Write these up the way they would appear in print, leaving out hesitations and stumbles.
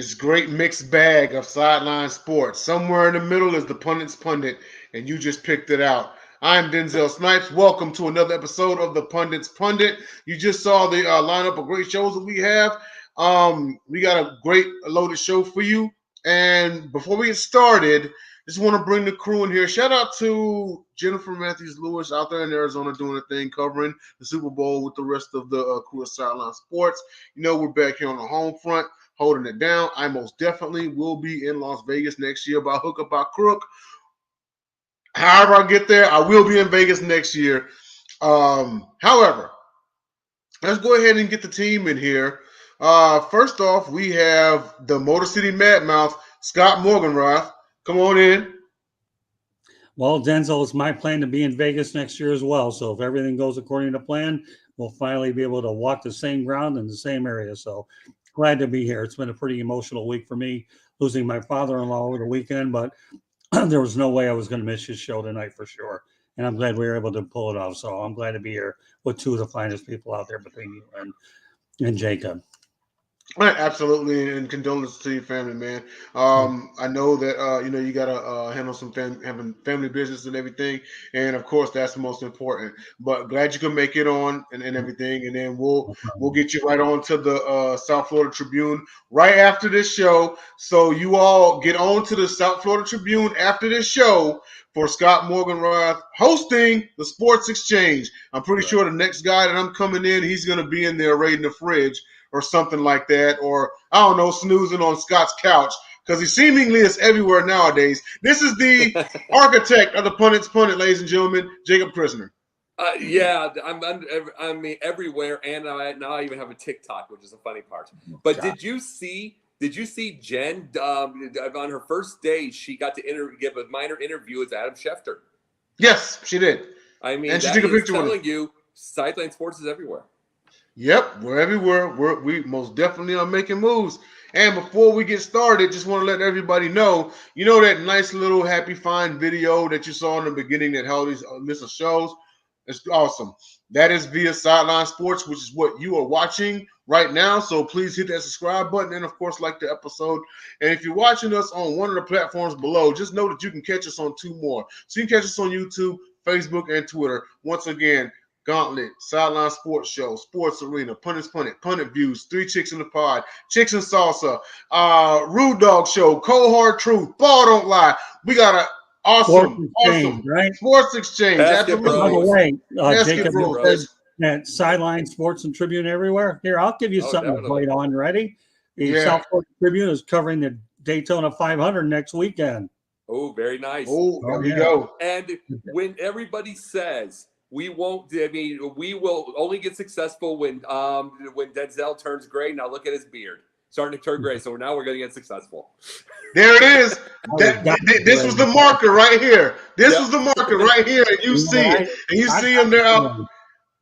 this great mixed bag of sideline sports. Somewhere in the middle is the Pundit's Pundit, and you just picked it out. I'm Denzel Snipes. Welcome to another episode of the Pundit's Pundit. You just saw the lineup of great shows that we have. We got a great loaded show for you. And before we get started, just want to bring the crew in here. Shout out to Jennifer Matthews-Lewis out there in Arizona doing a thing, covering the Super Bowl with the rest of the crew of Sideline Sports. You know, we're back here on the home front, holding it down. I most definitely will be in Las Vegas next year by hook or by crook. However I get there, I will be in Vegas next year. However, let's go ahead and get the team in here. First off, we have the Motor City Madmouth, Scott Morganroth. Come on in. Well, Denzel, it's my plan to be in Vegas next year as well. So if everything goes according to plan, we'll finally be able to walk the same ground in the same area. So glad to be here. It's been a pretty emotional week for me, losing my father-in-law over the weekend, but there was no way I was going to miss his show tonight for sure. And I'm glad we were able to pull it off. So I'm glad to be here with two of the finest people out there between you and Jacob. Right, absolutely, and condolences to your family, man. I know that you gotta handle some having family business and everything, and of course that's the most important. But glad you could make it on and everything, and then we'll get you right on to the South Florida Tribune right after this show. So you all get on to the South Florida Tribune after this show for Scott Morganroth hosting the Sports Exchange. I'm pretty sure the next guy that I'm coming in, he's gonna be in there raiding the fridge or something like that, or I don't know, snoozing on Scott's couch, because he seemingly is everywhere nowadays. This is the architect of the Pundit's Pundit, ladies and gentlemen, Jacob Christner. Yeah, I'm everywhere, and now I even have a TikTok, which is a funny part. But did you see Jen on her first day? She got to give a minor interview with Adam Schefter. Yes, she did. I mean, and she took a picture with him. Telling you, Sideline Sports is everywhere. Yep, we're everywhere. We most definitely are making moves. And before we get started, just want to let everybody know, you know that nice little happy fine video that you saw in the beginning that held these list of shows? It's awesome. That is via Sideline Sports, which is what you are watching right now. So please hit that subscribe button and, of course, like the episode. And if you're watching us on one of the platforms below, just know that you can catch us on two more. So you can catch us on YouTube, Facebook, and Twitter. Once again, Gauntlet, Sideline Sports Show, Sports Arena, Pundit's Pundit, Pundit Views, Three Chicks in the Pod, Chicks and Salsa, Rude Dog Show, Cold Hard Truth, Ball Don't Lie. We got an awesome right? Sports Exchange. Absolutely. By the way, Jacob, that Sideline Sports and Tribune everywhere. Here, I'll give you something to write on. Ready? The South Florida Tribune is covering the Daytona 500 next weekend. Oh, very nice. Oh, there we go. And when everybody says we won't. I mean, we will only get successful when Denzel turns gray. Now look at his beard, starting to turn gray. So now we're going to get successful. There it is. This was the marker right here. This was the marker right here, and you see it, and you see him there.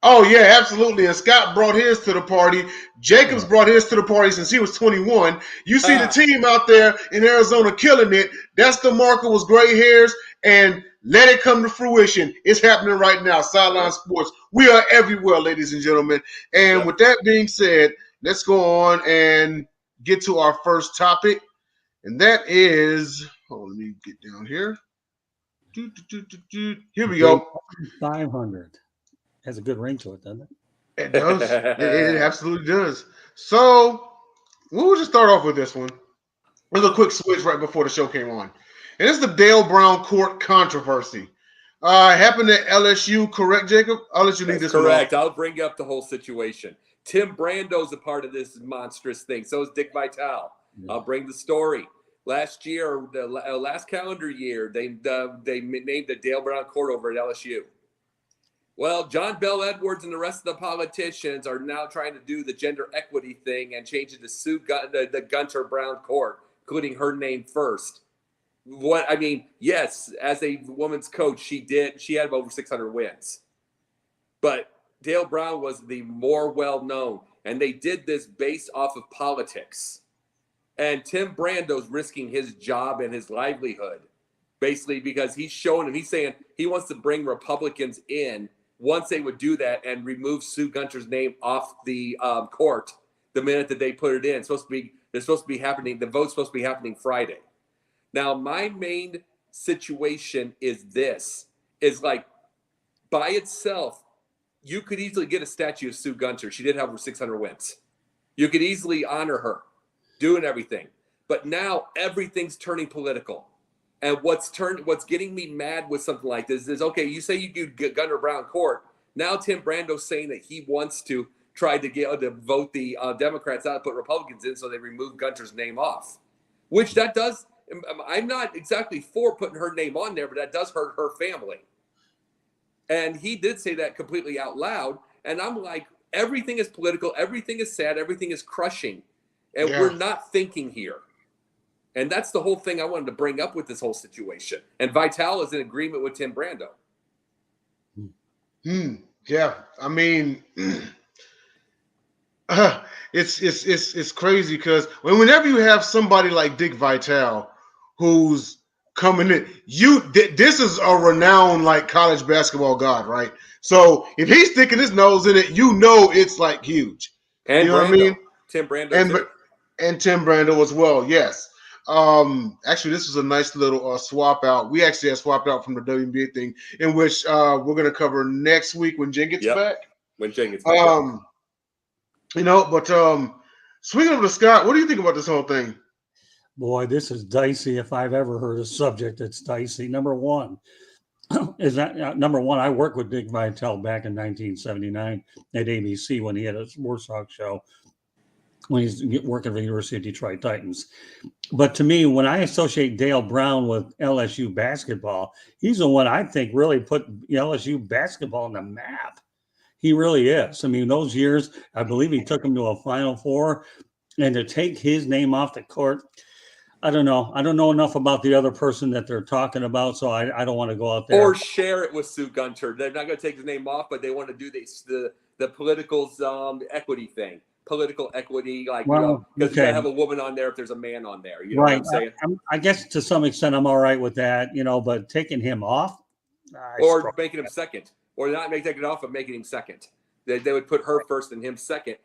Oh yeah, absolutely. And Scott brought his to the party. Jacob's brought his to the party since he was 21. You see the team out there in Arizona killing it. That's the marker, was gray hairs, and let it come to fruition. It's happening right now. Sideline Sports. We are everywhere, ladies and gentlemen. And with that being said, let's go on and get to our first topic. And that is, let me get down here. Here we go. 500. Has a good ring to it, doesn't it? It does. It absolutely does. So we'll just start off with this one. There's a quick switch right before the show came on. And it's the Dale Brown court controversy. Happened at LSU, correct, Jacob? I'll let you lead this correct. I'll bring up the whole situation. Tim Brando's a part of this monstrous thing. So is Dick Vitale. I'll bring the story. Last year, the last calendar year, they named the Dale Brown court over at LSU. Well, John Bell Edwards and the rest of the politicians are now trying to do the gender equity thing and change it to the Gunter Brown court, including her name first. Yes, as a woman's coach, she had over 600 wins. But Dale Brown was the more well-known, and they did this based off of politics. And Tim Brando's risking his job and his livelihood, basically because he's saying he wants to bring Republicans in. Once they would do that and remove Sue Gunter's name off the court, the minute that they put it in. They're supposed to be happening. The vote's supposed to be happening Friday. Now, my main situation is this: is like by itself, you could easily get a statue of Sue Gunter. She did have over 600 wins. You could easily honor her, doing everything. But now everything's turning political. And what's getting me mad with something like this is, okay, you say you do Gunter Brown court. Now Tim Brando's saying that he wants to try to get to vote the Democrats out and put Republicans in so they remove Gunter's name off, which that does. I'm not exactly for putting her name on there, but that does hurt her family. And he did say that completely out loud. And I'm like, everything is political. Everything is sad. Everything is crushing. And we're not thinking here. And that's the whole thing I wanted to bring up with this whole situation. And Vitale is in agreement with Tim Brando. Yeah. I mean, it's crazy because whenever you have somebody like Dick Vitale who's coming in, this is a renowned like college basketball god, right? So if he's sticking his nose in it, it's like huge. And you know Brando. What I mean? Tim Brando and Tim Brando as well. Yes. Actually, this is a nice little swap out. We actually had swapped out from the WNBA thing, in which we're going to cover next week when Jen gets back. When Jen gets back. Swinging over to Scott, what do you think about this whole thing? Boy, this is dicey. If I've ever heard a subject that's dicey. Number one, I worked with Dick Vitale back in 1979 at ABC when he had a sports talk show when he's working for the University of Detroit Titans. But to me, when I associate Dale Brown with LSU basketball, he's the one I think really put LSU basketball on the map. He really is. I mean, those years, I believe he took him to a Final Four, and to take his name off the court, I don't know. I don't know enough about the other person that they're talking about, so I don't want to go out there. Or share it with Sue Gunter. They're not going to take his name off, but they want to do the political equity thing. Political equity, because you gotta have a woman on there if there's a man on there. You know what I'm saying? I guess to some extent I'm all right with that, but taking him off, or making him second, or not taking it off, but making him second. They would put her first and him second.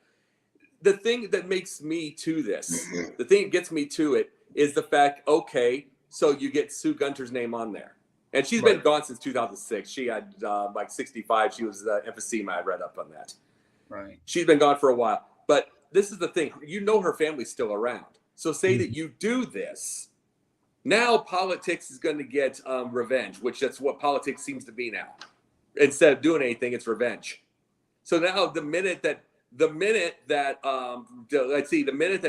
The thing that makes me to this, the thing that gets me to it, is the fact. Okay, so you get Sue Gunter's name on there, and she's been gone since 2006. She had 65. She was emphysema. I read up on that. Right. She's been gone for a while. But this is the thing. Her family's still around. So say that you do this. Now politics is going to get revenge, which that's what politics seems to be now. Instead of doing anything, it's revenge. So now the minute that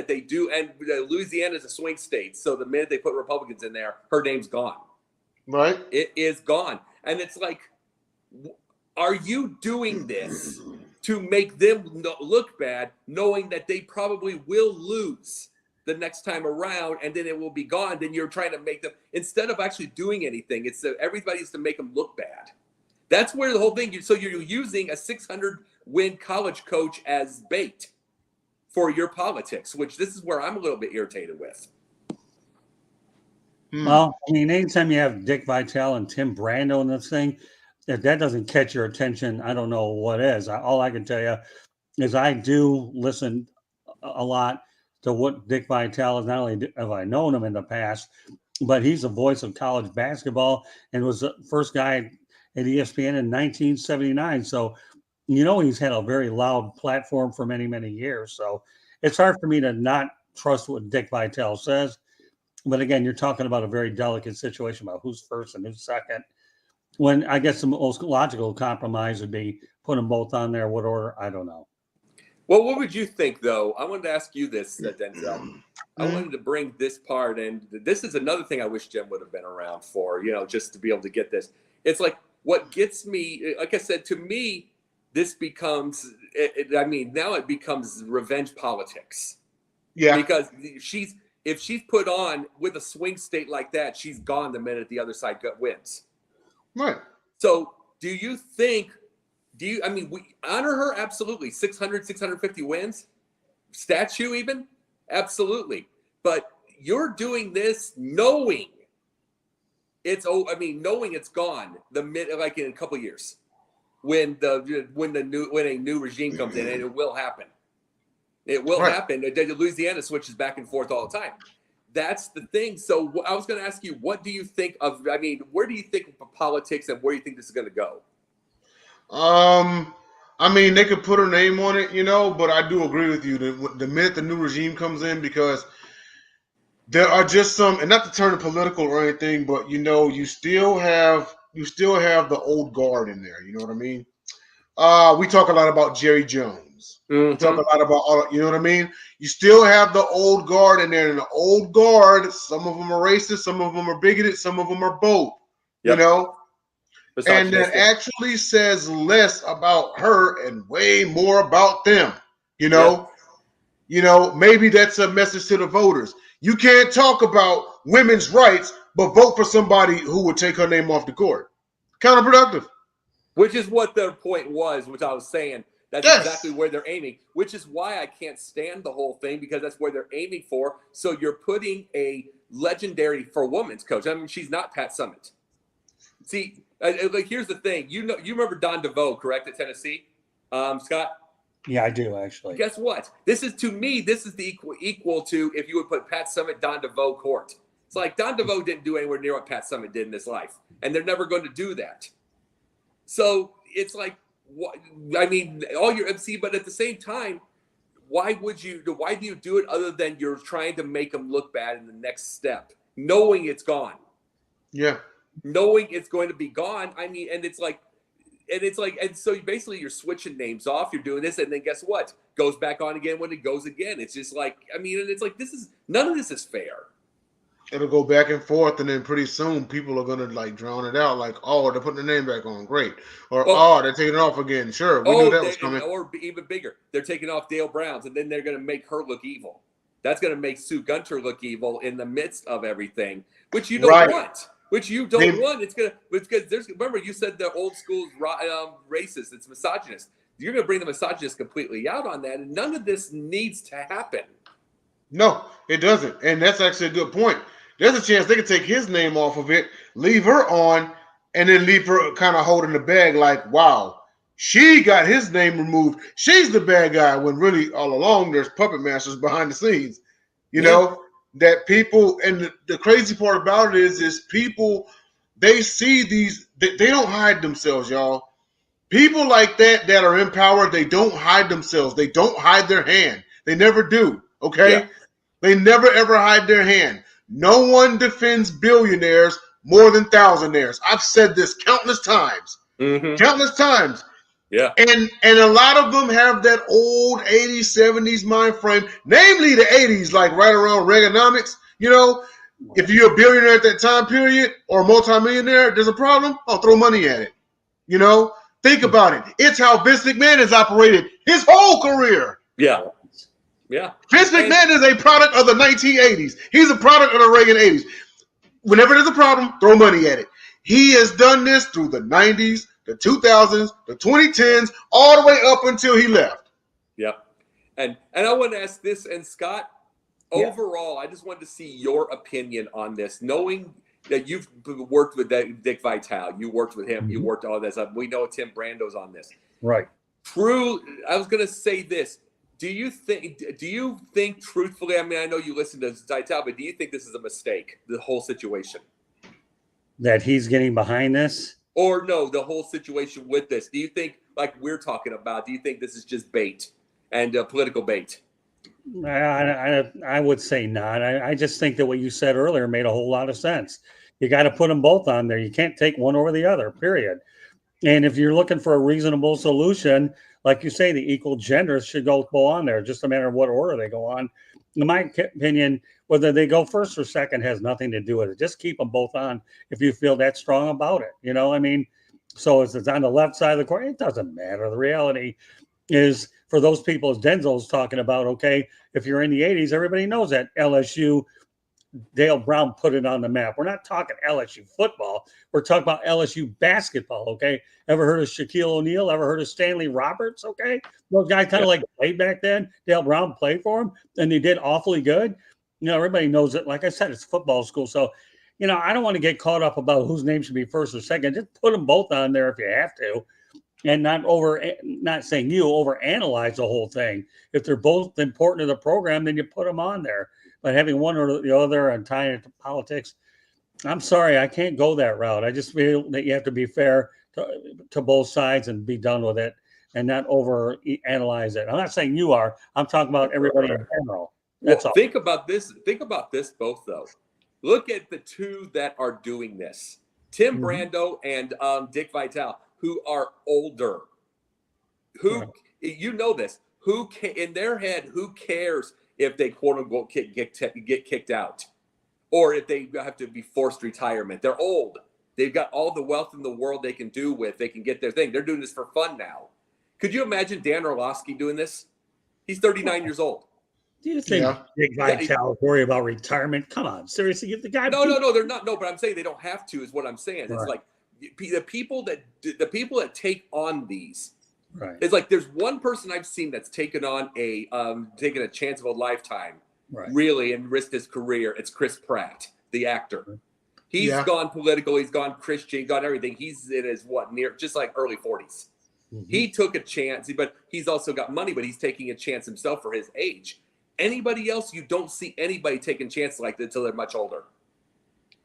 they do, and Louisiana is a swing state. So the minute they put Republicans in there, her name's gone. Right. It is gone. And it's like, are you doing this to make them look bad, knowing that they probably will lose the next time around, and then it will be gone? Then you're trying to make them, instead of actually doing anything, it's everybody's to make them look bad. That's where the whole thing. So you're using a 600-win college coach as bait for your politics, which this is where I'm a little bit irritated with. Well, I mean, anytime you have Dick Vitale and Tim Brando in this thing, if that doesn't catch your attention, I don't know what is. All I can tell you is I do listen a lot to what Dick Vitale is. Not only have I known him in the past, but he's the voice of college basketball and was the first guy at ESPN in 1979. So, he's had a very loud platform for many, many years. So it's hard for me to not trust what Dick Vitale says. But again, you're talking about a very delicate situation about who's first and who's second. When I guess the most logical compromise would be put them both on there. What order? I don't know. Well, what would you think, though? I wanted to ask you this, Denzel. I wanted to bring this part, and this is another thing I wish Jim would have been around for, just to be able to get this. It's like what gets me, like I said, to me, this becomes, now it becomes revenge politics. Yeah. Because if she's put on with a swing state like that, she's gone the minute the other side wins. Right. So we honor her? Absolutely. 600, 650 wins? Statue even? Absolutely. But you're doing this knowing knowing it's gone like in a couple of years when a new regime comes in, and it will happen. It will happen. Louisiana switches back and forth all the time. That's the thing. So I was going to ask you, what do you think of? I mean, where do you think of politics, and where do you think this is going to go? I mean, they could put her name on it, but I do agree with you. The minute the new regime comes in, because there are just some, and not to turn it political or anything, but you still have the old guard in there. You know what I mean? We talk a lot about Jerry Jones. We talk a lot about all, you know what I mean? You still have the old guard in there, and the old guard, some of them are racist, some of them are bigoted, some of them are both. Yep. And that actually says less about her and way more about them. Maybe that's a message to the voters. You can't talk about women's rights, but vote for somebody who would take her name off the court. Counterproductive. Which is what their point was, which I was saying. That's exactly where they're aiming, which is why I can't stand the whole thing, because that's where they're aiming for. So you're putting a legendary for women's coach. I mean, she's not Pat Summitt. See, here's the thing. You remember Don DeVoe, correct, at Tennessee, Scott? Yeah, I do, actually. Guess what? This is the equal to if you would put Pat Summitt, Don DeVoe court. It's like Don DeVoe didn't do anywhere near what Pat Summitt did in his life, and they're never going to do that. So it's like, I mean, all your MC, but at the same time, why do you do it other than you're trying to make them look bad in the next step, knowing it's gone? Yeah. Knowing it's going to be gone. I mean, and so basically you're switching names off, you're doing this, and then guess what? Goes back on again when it goes again. It's just like, I mean, and it's like, none of this is fair. It'll go back and forth, and then pretty soon people are gonna like drown it out. Like, oh, they're putting the name back on, great, or they're taking it off again. Sure, we knew that was coming. Or even bigger, they're taking off Dale Browns, and then they're gonna make her look evil. That's gonna make Sue Gunter look evil in the midst of everything, which you don't want. Which you don't want. It's because remember you said the old school's racist. It's misogynist. You're gonna bring the misogynist completely out on that, and none of this needs to happen. No, it doesn't, and that's actually a good point. There's a chance they could take his name off of it, leave her on, and then leave her kind of holding the bag like, wow, she got his name removed. She's the bad guy, when really all along there's puppet masters behind the scenes. You know, that people, and the crazy part about it is people, they see these, they don't hide themselves, y'all. People like that are in power, they don't hide themselves. They don't hide their hand. They never do, okay? Yeah. They never, ever hide their hand. No one defends billionaires more than thousandaires. I've said this countless times. Countless times. Yeah. And a lot of them have that old 80s, 70s mind frame, namely the 80s, like right around Reaganomics. You know, if you're a billionaire at that time period or a multimillionaire, there's a problem, I'll throw money at it. You know, think about it. It's how Vince McMahon has operated his whole career. Yeah. Yeah. Vince McMahon is a product of the 1980s. He's a product of the Reagan 80s. Whenever there's a problem, throw money at it. He has done this through the 90s, the 2000s, the 2010s, all the way up until he left. Yeah. And I want to ask this, and Scott, overall, I just wanted to see your opinion on this, knowing that you've worked with Dick Vitale, you worked with him, you worked all this up. We know Tim Brando's on this. Right. I was going to say this. Do you think truthfully, I mean, I know you listen to Vitale, but do you think this is a mistake, the whole situation? That he's getting behind this? Or no, the whole situation with this. Do you think, like we're talking about, do you think this is just bait and political bait? I would say not. I just think that what you said earlier made a whole lot of sense. You got to put them both on there. You can't take one over the other, period. And if you're looking for a reasonable solution, like you say, the equal genders should go on there, just a matter of what order they go on. In my opinion, whether they go first or second has nothing to do with it. Just keep them both on if you feel that strong about it. You know, I mean, so if it's on the left side of the court, it doesn't matter. The reality is, for those people, as Denzel's talking about, okay, if you're in the 80s, everybody knows that LSU, Dale Brown put it on the map. We're not talking LSU football. We're talking about LSU basketball, okay? Ever heard of Shaquille O'Neal? Ever heard of Stanley Roberts, okay? Those guys kind of like played back then. Dale Brown played for them, and they did awfully good. You know, everybody knows it. Like I said, it's football school. So, you know, I don't want to get caught up about whose name should be first or second. Just put them both on there if you have to. and not saying you overanalyze the whole thing. If they're both important to the program, then you put them on there. But having one or the other and tying it to politics, I'm sorry, I can't go that route. I just feel that you have to be fair to both sides and be done with it and not over analyze it. I'm not saying you are. I'm talking about everybody in general. That's all. Think about this. Think about this both though. Look at the two that are doing this: Tim Brando and Dick Vitale, who are older. Who you know this? Who in their head? Who cares if they quote unquote get kicked out, or if they have to be forced retirement? They're old. They've got all the wealth in the world they can do with. They can get their thing. They're doing this for fun now. Could you imagine Dan Orlovsky doing this? He's 39 years old. Do you think Dick Vitale worry about retirement? Come on, seriously, give the guy. No, they're not. No, but I'm saying they don't have to. Is what I'm saying. Right. It's like the people that take on these. Right. It's like there's one person I've seen that's taken on taken a chance of a lifetime, really, and risked his career. It's Chris Pratt, the actor. He's gone political. He's gone Christian. Gone everything. He's in his just like early 40s. Mm-hmm. He took a chance, but he's also got money. But he's taking a chance himself for his age. Anybody else, you don't see anybody taking chances like that until they're much older.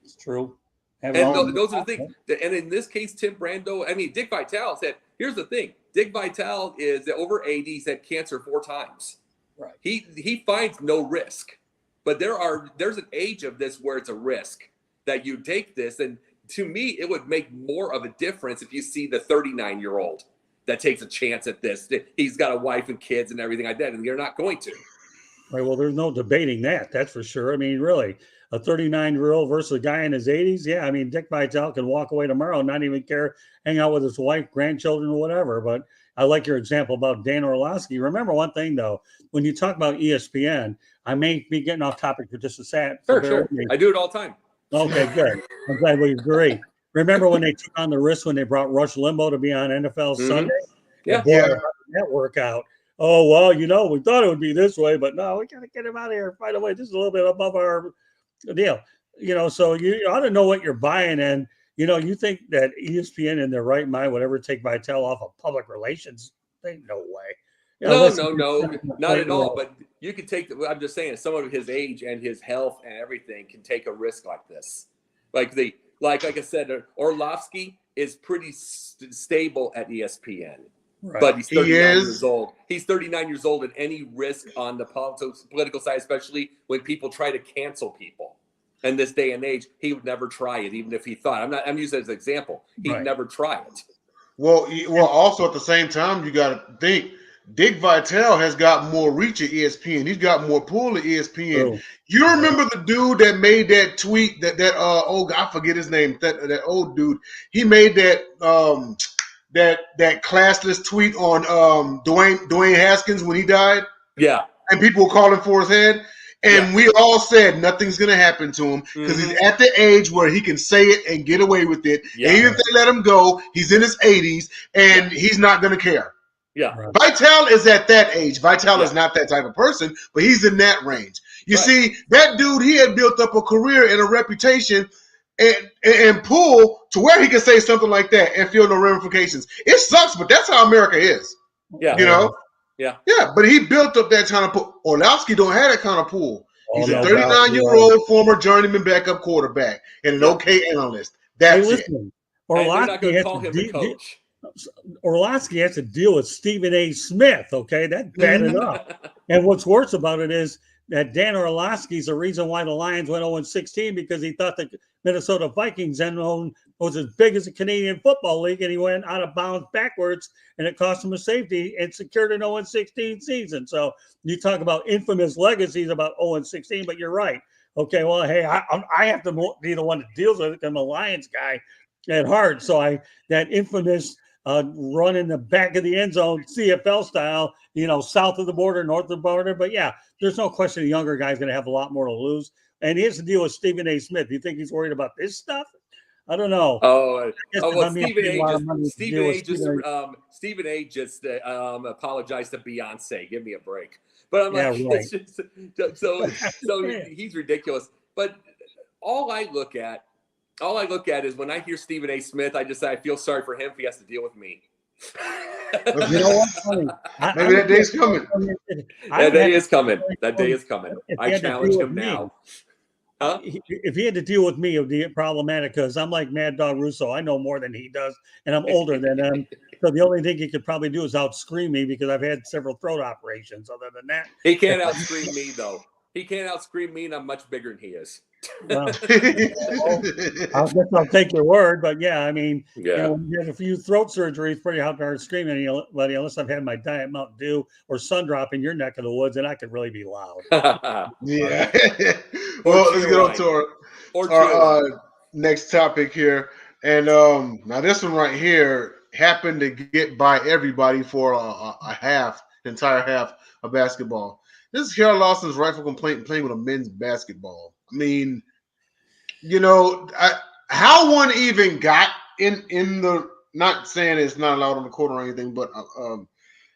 It's true. And those are the things. And in this case, Tim Brando, Dick Vitale said, here's the thing. Dick Vitale is over 80. He's had cancer 4 times. Right. He finds no risk. But there's an age of this where it's a risk that you take this. And to me, it would make more of a difference if you see the 39-year-old that takes a chance at this. He's got a wife and kids and everything like that, and you're not going to. Right. Well, there's no debating that. That's for sure. I mean, really, a 39-year-old versus a guy in his 80s. Yeah. I mean, Dick Vitale can walk away tomorrow and not even care, hang out with his wife, grandchildren, or whatever. But I like your example about Dan Orlovsky. Remember one thing, though, when you talk about ESPN, I may be getting off topic for just a second. Sure. I do it all the time. Okay, good. I'm glad we agree. Remember when they took on the risk when they brought Rush Limbaugh to be on NFL Sunday? Yeah. That workout. Oh, well, we thought it would be this way, but no, we got to get him out of here right away. This is a little bit above our deal. So you ought to know what you're buying. And, you think that ESPN in their right mind would ever take Vitale off of public relations? No way. No, not at all. But you can take I'm just saying, someone of his age and his health and everything can take a risk like this. Like I said, Orlovsky is pretty stable at ESPN. Right. But he's 39 years old. He's 39 years old, and any risk on the political side, especially when people try to cancel people in this day and age, he would never try it, even if he thought. I'm using it as an example. He'd never try it. Well, also at the same time, you got to think Dick Vitale has got more reach at ESPN. He's got more pull at ESPN. Oh. You remember the dude that made that tweet I forget his name, that old dude. He made that that classless tweet on Dwayne Haskins when he died. Yeah. And people were calling for his head. And we all said nothing's going to happen to him because he's at the age where he can say it and get away with it. Yeah. And even if they let him go, he's in his 80s and he's not going to care. Yeah. Right. Vitale is at that age. Vitale is not that type of person, but he's in that range. You see, that dude, he had built up a career and a reputation and pull to where he can say something like that and feel no ramifications. It sucks, but that's how America is. Yeah. Yeah, but he built up that kind of pull. Orlovsky don't have that kind of pull. He's a 39-year-old former journeyman backup quarterback and an okay analyst. That's it. Orlovsky has to call him the coach. Orlovsky has to deal with Stephen A. Smith. Okay, that's bad enough. And what's worse about it is that Dan Orlovsky is the reason why the Lions went 0-16 because he thought the Minnesota Vikings end zone was as big as the Canadian Football League, and he went out of bounds backwards, and it cost him a safety and secured an 0-16 season. So you talk about infamous legacies about 0-16, but you're right. Okay, well, hey, I have to be the one that deals with it because I'm a Lions guy at heart. So that infamous run in the back of the end zone, CFL style, south of the border, north of the border. But yeah, there's no question the younger guy's going to have a lot more to lose. And he has to deal with Stephen A. Smith. Do you think he's worried about this stuff? I don't know. Stephen A. just apologized to Beyonce. Give me a break. But I'm it's just so he's ridiculous. But all I look at is when I hear Stephen A. Smith, I feel sorry for him if he has to deal with me. You know what? Funny. Maybe that day's coming. That day is coming. That day is coming. If he I had to challenge deal him with me. now. Huh? If he had to deal with me, it would be problematic because I'm like Mad Dog Russo. I know more than he does, and I'm older than him. So the only thing he could probably do is outscream me because I've had several throat operations. Other than that, He can't outscream me, though. He can't outscream me, and I'm much bigger than he is. well, I guess I'll take your word. But yeah, I mean, Yeah. when you have a few throat surgeries, it's pretty hard to scream anybody unless I've had my Diet Mountain Dew or Sun Drop in your neck of the woods, and I could really be loud. Yeah. Well, let's get on to our next topic here. And now this one right here happened to get by everybody for a entire half of basketball. This is Carol Lawson's rightful complaint playing with a men's basketball. I mean, how one even got in the, not saying it's not allowed on the court or anything, but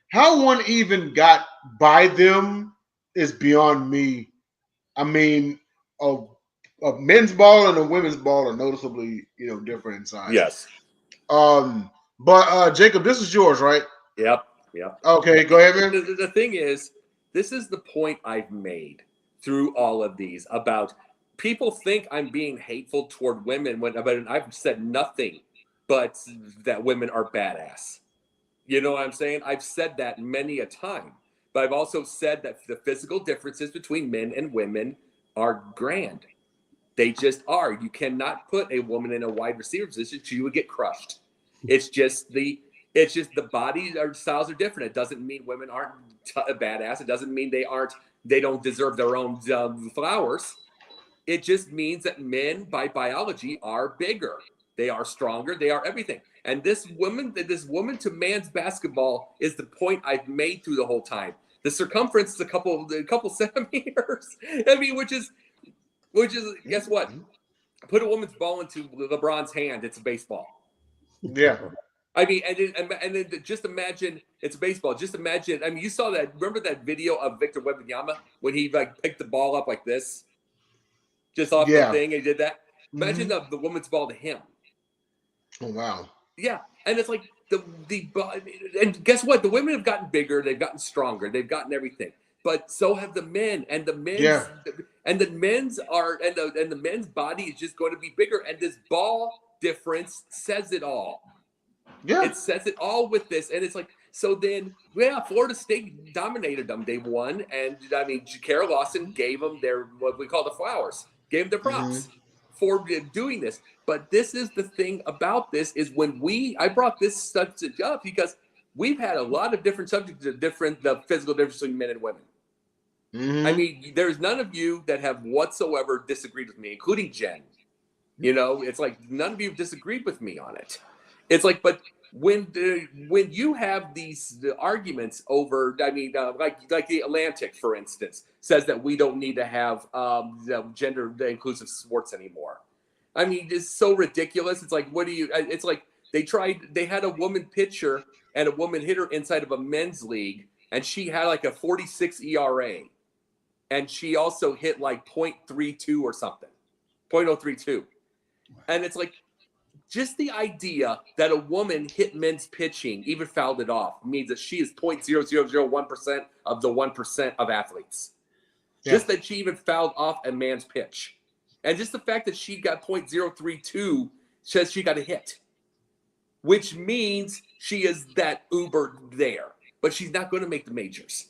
how one even got by them is beyond me. I mean, a men's ball and a women's ball are noticeably, different in size. Yes. But Jacob, this is yours, right? Yep. Okay, go ahead, man. The thing is, this is the point I've made through all of these about people think I'm being hateful toward women but I've said nothing but that women are badass. You know what I'm saying? I've said that many a time, but I've also said that the physical differences between men and women are grand. They just are. You cannot put a woman in a wide receiver position; she would get crushed. It's just the body styles are different. It doesn't mean women aren't badass. It doesn't mean they don't deserve their own flowers. It just means that men by biology are bigger. They are stronger. They are everything. And this woman to man's basketball is the point I've made through the whole time. The circumference is a couple centimeters. I mean, which is guess what? Put a woman's ball into LeBron's hand. It's a baseball. Yeah. I mean, and then just imagine it's baseball. Just imagine. I mean, you saw that. Remember that video of Victor Wembanyama when he picked the ball up like this, just off the thing. And he did that. Imagine the woman's ball to him. Oh wow. Yeah, and it's like and guess what? The women have gotten bigger. They've gotten stronger. They've gotten everything. But so have the men, and the men's body is just going to be bigger. And this ball difference says it all. Yeah, it says it all with this, and it's like so. Then, Florida State dominated them. They won, and I mean, Carol Lawson gave them their what we call the flowers, gave them their props for doing this. But this is the thing about this is I brought this subject up because we've had a lot of different subjects of the physical difference between men and women. I mean, there's none of you that have whatsoever disagreed with me, including Jen. It's like none of you have disagreed with me on it. It's like, but when you have these arguments over, I mean, like the Atlantic, for instance, says that we don't need to have gender inclusive sports anymore. I mean, it's so ridiculous. It's like, it's like they had a woman pitcher and a woman hitter inside of a men's league, and she had like a 46 ERA. And she also hit like 0.32 or something, 0.032. And it's like, just the idea that a woman hit men's pitching, even fouled it off, means that she is 0.0001% of the 1% of athletes. Yeah. Just that she even fouled off a man's pitch. And just the fact that she got 0.032 says she got a hit, which means she is that uber there. But she's not going to make the majors.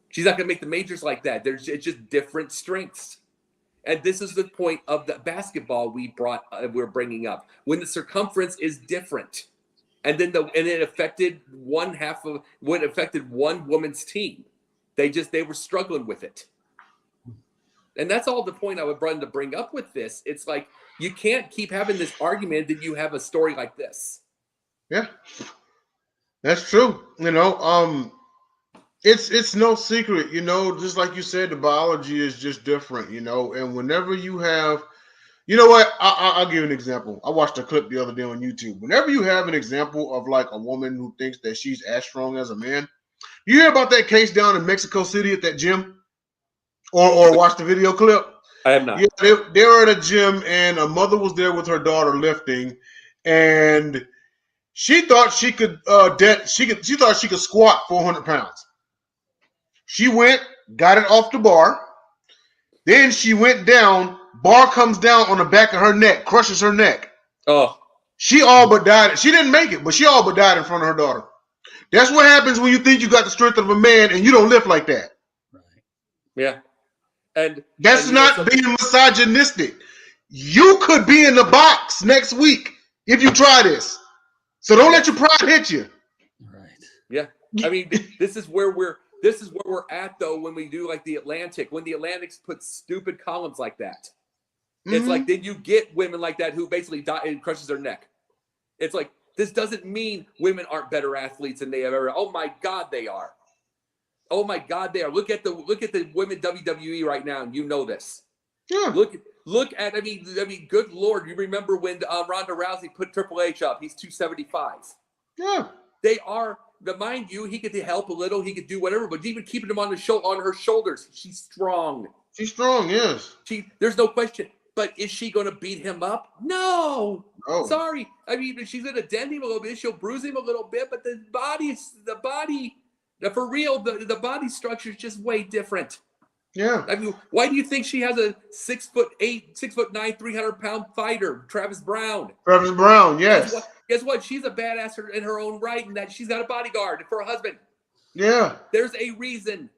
She's not going to make the majors like that. It's just different strengths. And this is the point of the basketball we're bringing up. When the circumference is different. And then it affected one woman's team. They were struggling with it. And that's all the point I would bring up with this. It's like you can't keep having this argument that you have a story like this. Yeah. That's true. It's no secret, just like you said, the biology is just different, and whenever you have, what, I'll give you an example. I watched a clip the other day on YouTube. Whenever you have an example of like a woman who thinks that she's as strong as a man, you hear about that case down in Mexico City at that gym or watch the video clip? I have not. Yeah, they were at a gym and a mother was there with her daughter lifting, and She thought she could she thought she could squat 400 pounds. She went, got it off the bar. Then she went down. Bar comes down on the back of her neck, crushes her neck. Oh, she all but died. She didn't make it, but she all but died in front of her daughter. That's what happens when you think you got the strength of a man and you don't lift like that. Right. Yeah. And that's not being misogynistic. You could be in the box next week if you try this. So don't let your pride hit you. Right. Yeah. I mean, this is where we're at though when we do like the Atlantic. When the Atlantics put stupid columns like that. It's like then you get women like that who basically die and crushes their neck. It's like this doesn't mean women aren't better athletes than they have ever. Oh my God, they are. Oh my God, they are. Look at the women WWE right now, and you know this. Yeah. Look at I mean, good Lord, you remember when Ronda Rousey put Triple H up? He's 275. Yeah. They are. Mind you, he could help a little. He could do whatever, but even keeping him on her shoulders, she's strong. She's strong, yes. There's no question. But is she going to beat him up? No. Oh. Sorry. I mean, she's going to dent him a little bit. She'll bruise him a little bit. But the body, for real, the body structure is just way different. Yeah. I mean, why do you think she has a 6'8", 6'9", 300-pound fighter, Travis Brown? Travis Brown, yes. Guess what? She's a badass in her own right, and that she's got a bodyguard for a husband. Yeah. There's a reason.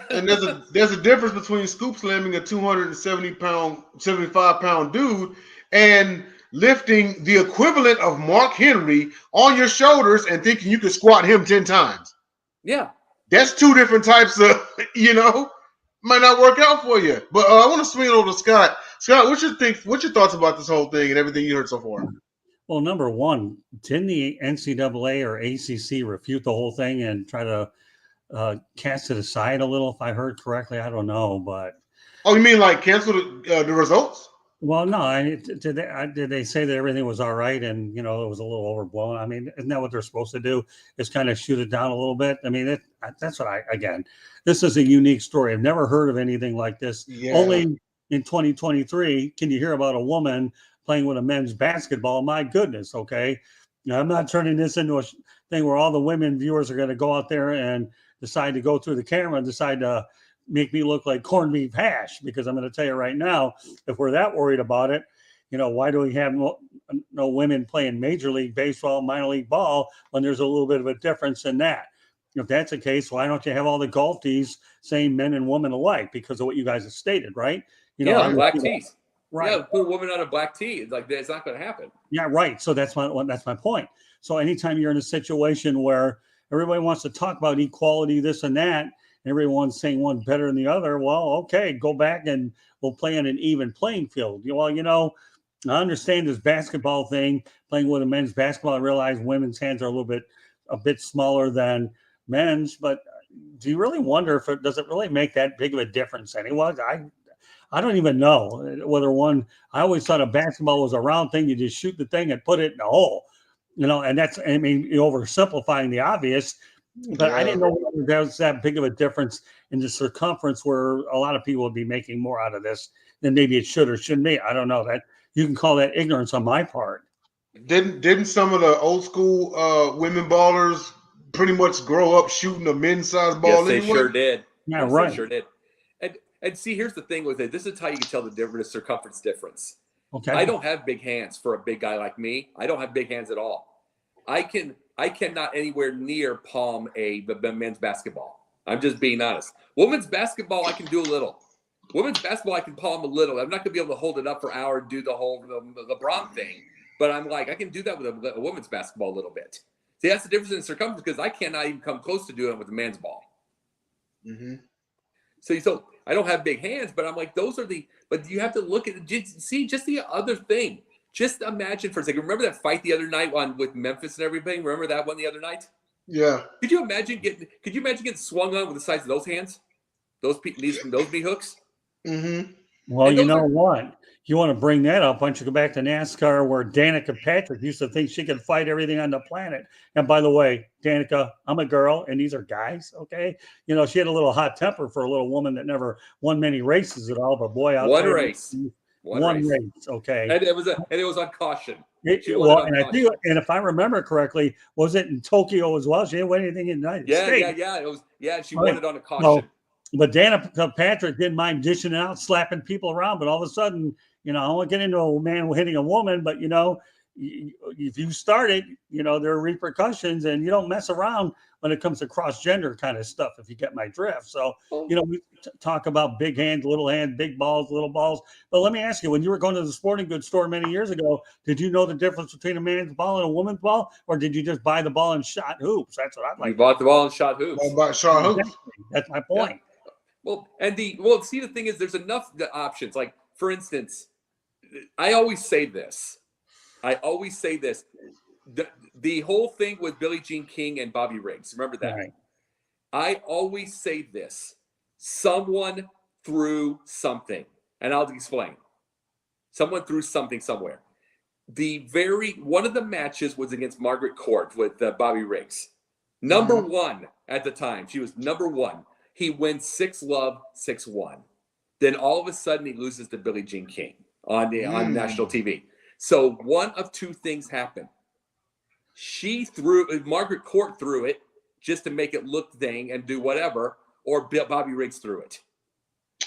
And there's a difference between scoop slamming a 275-pound dude and lifting the equivalent of Mark Henry on your shoulders and thinking you could squat him 10 times. Yeah. That's two different types of, might not work out for you. But I want to swing it over to Scott. Scott, what's your thoughts about this whole thing and everything you heard so far? Well, number one, didn't the NCAA or ACC refute the whole thing and try to cast it aside a little, if I heard correctly? I don't know, but you mean like cancel the results? Well, no. Did they say that everything was all right and it was a little overblown? I mean, isn't that what they're supposed to do? Is kind of shoot it down a little bit? I mean, that's what this is a unique story. I've never heard of anything like this. Yeah. Only in 2023 can you hear about a woman playing with a men's basketball. My goodness. Okay, now, I'm not turning this into a thing where all the women viewers are going to go out there and decide to go through the camera and decide to make me look like corned beef hash, because I'm going to tell you right now, if we're that worried about it, why do we have no women playing Major League Baseball, minor league ball, when there's a little bit of a difference in that? If that's the case, why don't you have all the golf tees saying men and women alike, because of what you guys have stated, right? Black tees. Right. Yeah, put a woman on a black tee. It's like it's not going to happen. Yeah, right. So that's my point. So anytime you're in a situation where everybody wants to talk about equality, this and that, and everyone's saying one better than the other, well, okay, go back and we'll play on an even playing field. Well, I understand this basketball thing, playing with a men's basketball. I realize women's hands are a bit smaller than men's, but do you really wonder if does it really make that big of a difference anyway? I don't even know whether I always thought a basketball was a round thing. You just shoot the thing and put it in a hole, and that's, I mean, you're oversimplifying the obvious, but I didn't know whether there was that big of a difference in the circumference where a lot of people would be making more out of this than maybe it should or shouldn't be. I don't know. That you can call that ignorance on my part. Didn't some of the old school women ballers pretty much grow up shooting a men's size ball? Yes, they sure did. Yeah, right. They sure did. And see, here's the thing with it. This is how you can tell the circumference difference. Okay. I don't have big hands for a big guy like me. I don't have big hands at all. I cannot anywhere near palm a men's basketball. I'm just being honest. Women's basketball, I can do a little. Women's basketball, I can palm a little. I'm not going to be able to hold it up for an hour and do the whole LeBron thing. But I can do that with a women's basketball a little bit. See, that's the difference in circumference, because I cannot even come close to doing it with a man's ball. Mm-hmm. So I don't have big hands, but I'm like, but you have to look at just the other thing. Just imagine for a second. Remember that fight the other night with Memphis and everything? Remember that one the other night? Yeah. Could you imagine getting swung on with the size of those hands? Those knee hooks? Mm-hmm. Well, you know what? You want to bring that up? Why don't you go back to NASCAR, where Danica Patrick used to think she could fight everything on the planet? And by the way, Danica, I'm a girl, and these are guys, okay? She had a little hot temper for a little woman that never won many races at all. But boy, one race. One race. Okay. And it was on caution. And if I remember correctly, was it in Tokyo as well? She didn't win anything in the United States. Yeah. It was. Yeah, she won it on a caution. No, but Danica Patrick didn't mind dishing it out, slapping people around. But all of a sudden, I won't get into a man hitting a woman, but if you start it, there are repercussions, and you don't mess around when it comes to cross-gender kind of stuff, if you get my drift. So, we talk about big hands, little hands, big balls, little balls. But let me ask you, when you were going to the sporting goods store many years ago, did you know the difference between a man's ball and a woman's ball, or did you just buy the ball and shot hoops? That's what I'd like. You bought the ball and shot hoops. Shot hoops. That's my point. Yeah. See, the thing is, there's enough options. Like, for instance, I always say this. The whole thing with Billie Jean King and Bobby Riggs. Remember that? Right. I always say this. Someone threw something, and I'll explain. Someone threw something somewhere. One of the matches was against Margaret Court with Bobby Riggs. Number one at the time. She was number one. He wins 6-love, 6-1. Then all of a sudden he loses to Billie Jean King on national TV. So one of two things happened. Margaret Court threw it just to make it look thing and do whatever, or Bobby Riggs threw it.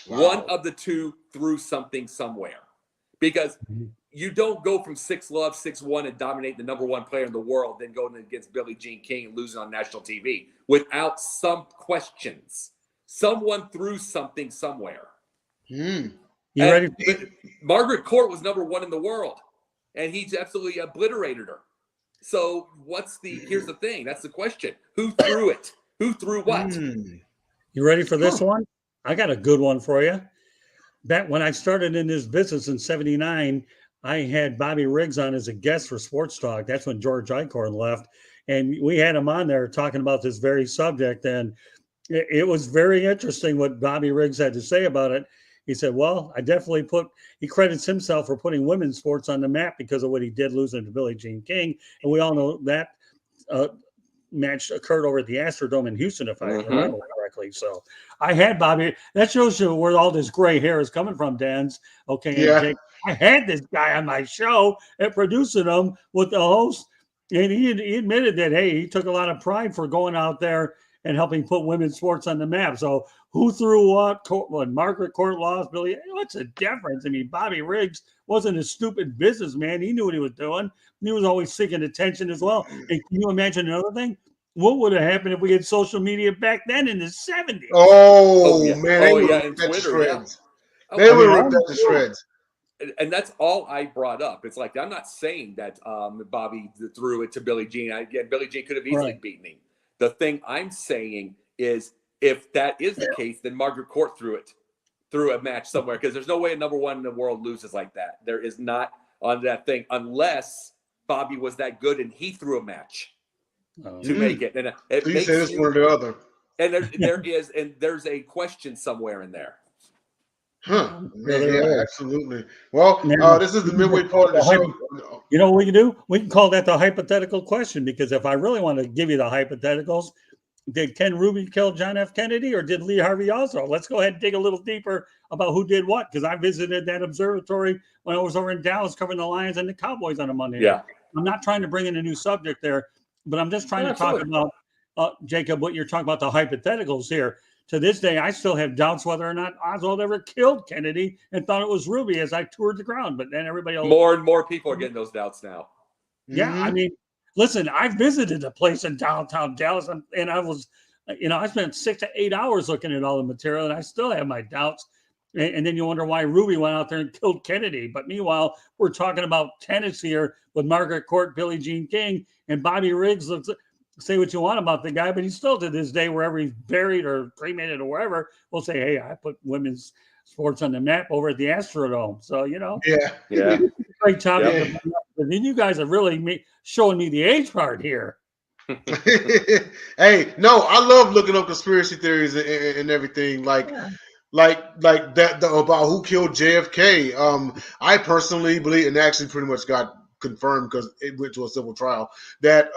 Wow. One of the two threw something somewhere. Because you don't go from 6-love, 6-1 and dominate the number one player in the world, then going against Billie Jean King and losing on national TV without some questions. Someone threw something somewhere. You ready? Margaret Court was number one in the world, and he absolutely obliterated her. So here's the thing. That's the question. Who threw it? Who threw what? You ready for this one? I got a good one for you. Back when I started in this business in 79, I had Bobby Riggs on as a guest for Sports Talk. That's when George Eichhorn left. And we had him on there talking about this very subject. And it was very interesting what Bobby Riggs had to say about it. He said, well, he credits himself for putting women's sports on the map because of what he did losing to Billie Jean King. And we all know that match occurred over at the Astrodome in Houston, if I remember correctly. So I had Bobby. That shows you where all this gray hair is coming from, Dan's. Okay. Yeah. Jake, I had this guy on my show and producing him with the host. And he admitted that, hey, he took a lot of pride for going out there and helping put women's sports on the map. So who threw what? When Margaret Court lost, Billy, what's the difference? I mean, Bobby Riggs wasn't a stupid businessman. He knew what he was doing. He was always seeking attention as well. And can you imagine another thing? What would have happened if we had social media back then in the 70s? Man. They would have ripped that to shreds. They would have ripped that to shreds. And that's all I brought up. It's like, I'm not saying that Bobby threw it to Billie Jean. Again, Billie Jean could have easily beaten him. The thing I'm saying is, if that is the case, then Margaret Court threw a match somewhere, because there's no way a number one in the world loses like that. There is not on that thing, unless Bobby was that good and he threw a match to make it. And it makes this one or the other. And there's a question somewhere in there. Huh. Yeah, absolutely. Well, this is the midway part of the show. You know what we can do? We can call that the hypothetical question, because if I really want to give you the hypotheticals, did Ken Ruby kill John F. Kennedy, or did Lee Harvey Oswald? Let's go ahead and dig a little deeper about who did what, because I visited that observatory when I was over in Dallas covering the Lions and the Cowboys on a Monday night. I'm not trying to bring in a new subject there, but I'm just trying to talk about, Jacob, what you're talking about, the hypotheticals here. To this day, I still have doubts whether or not Oswald ever killed Kennedy, and thought it was Ruby as I toured the ground. But then everybody else. More and more people are getting those doubts now. Yeah, I mean, listen, I visited a place in downtown Dallas, and I was, I spent 6 to 8 hours looking at all the material, and I still have my doubts. And then you wonder why Ruby went out there and killed Kennedy. But meanwhile, we're talking about tennis here with Margaret Court, Billie Jean King, and Bobby Riggs. Say what you want about the guy, but he's still, to this day, wherever he's buried or cremated or wherever, we'll say, hey, I put women's sports on the map over at the Astrodome. So, Yeah. Great topic. Yeah. And then you guys are really showing me the age part here. Hey, no, I love looking up conspiracy theories and everything like that about who killed JFK. I personally believe, and actually pretty much got confirmed because it went to a civil trial, that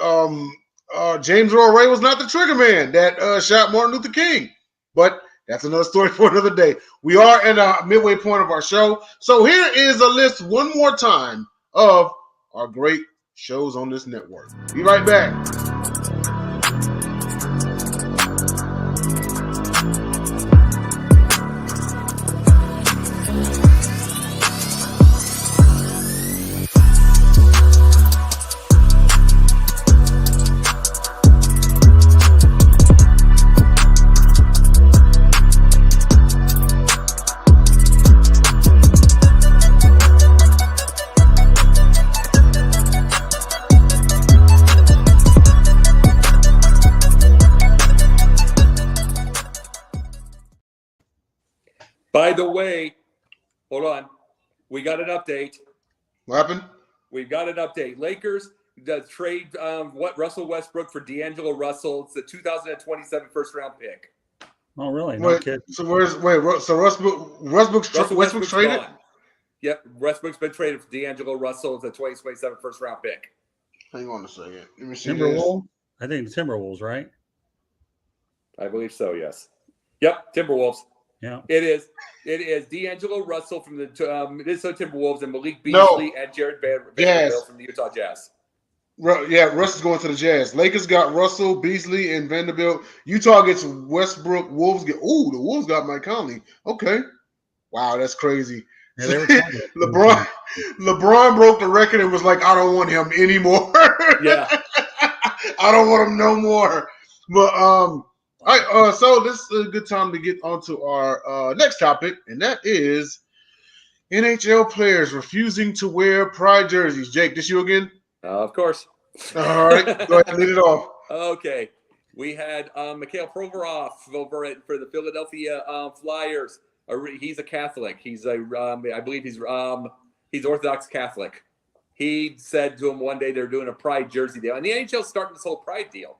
James Earl Ray was not the trigger man that shot Martin Luther King. But That's another story for another day. We are at a midway point of our show. So here is a list one more time of our great shows on this network. Be right back. By the way, hold on. We got an update. What happened? We've got an update. Lakers does trade Russell Westbrook for D'Angelo Russell. It's the 2027 first-round pick. Oh, really? No Wait, kidding. so Westbrook's traded? Gone. Yep, Westbrook's been traded for D'Angelo Russell. It's a 2027 first-round pick. Hang on a second. Let me see. Timberwolves? I think the Timberwolves, right? I believe so, yes. Yep, Timberwolves. Yeah. It is. D'Angelo Russell from the Minnesota Timberwolves and Malik Beasley and Jared Vanderbilt from the Utah Jazz. Russell's going to the Jazz. Lakers got Russell, Beasley, and Vanderbilt. Utah gets Westbrook. Wolves get. Ooh, the Wolves got Mike Conley. Okay. Wow, that's crazy. Yeah, they were LeBron broke the record and was like, I don't want him anymore. Yeah. I don't want him no more. But all right, so this is a good time to get onto our next topic, and that is NHL players refusing to wear pride jerseys. Jake, this you again? Of course. All right, go ahead and lead it off. Okay. We had Mikhail Provorov over for the Philadelphia Flyers. He's a Catholic. He's I believe he's Orthodox Catholic. He said to him one day they're doing a pride jersey deal. And the NHL started this whole pride deal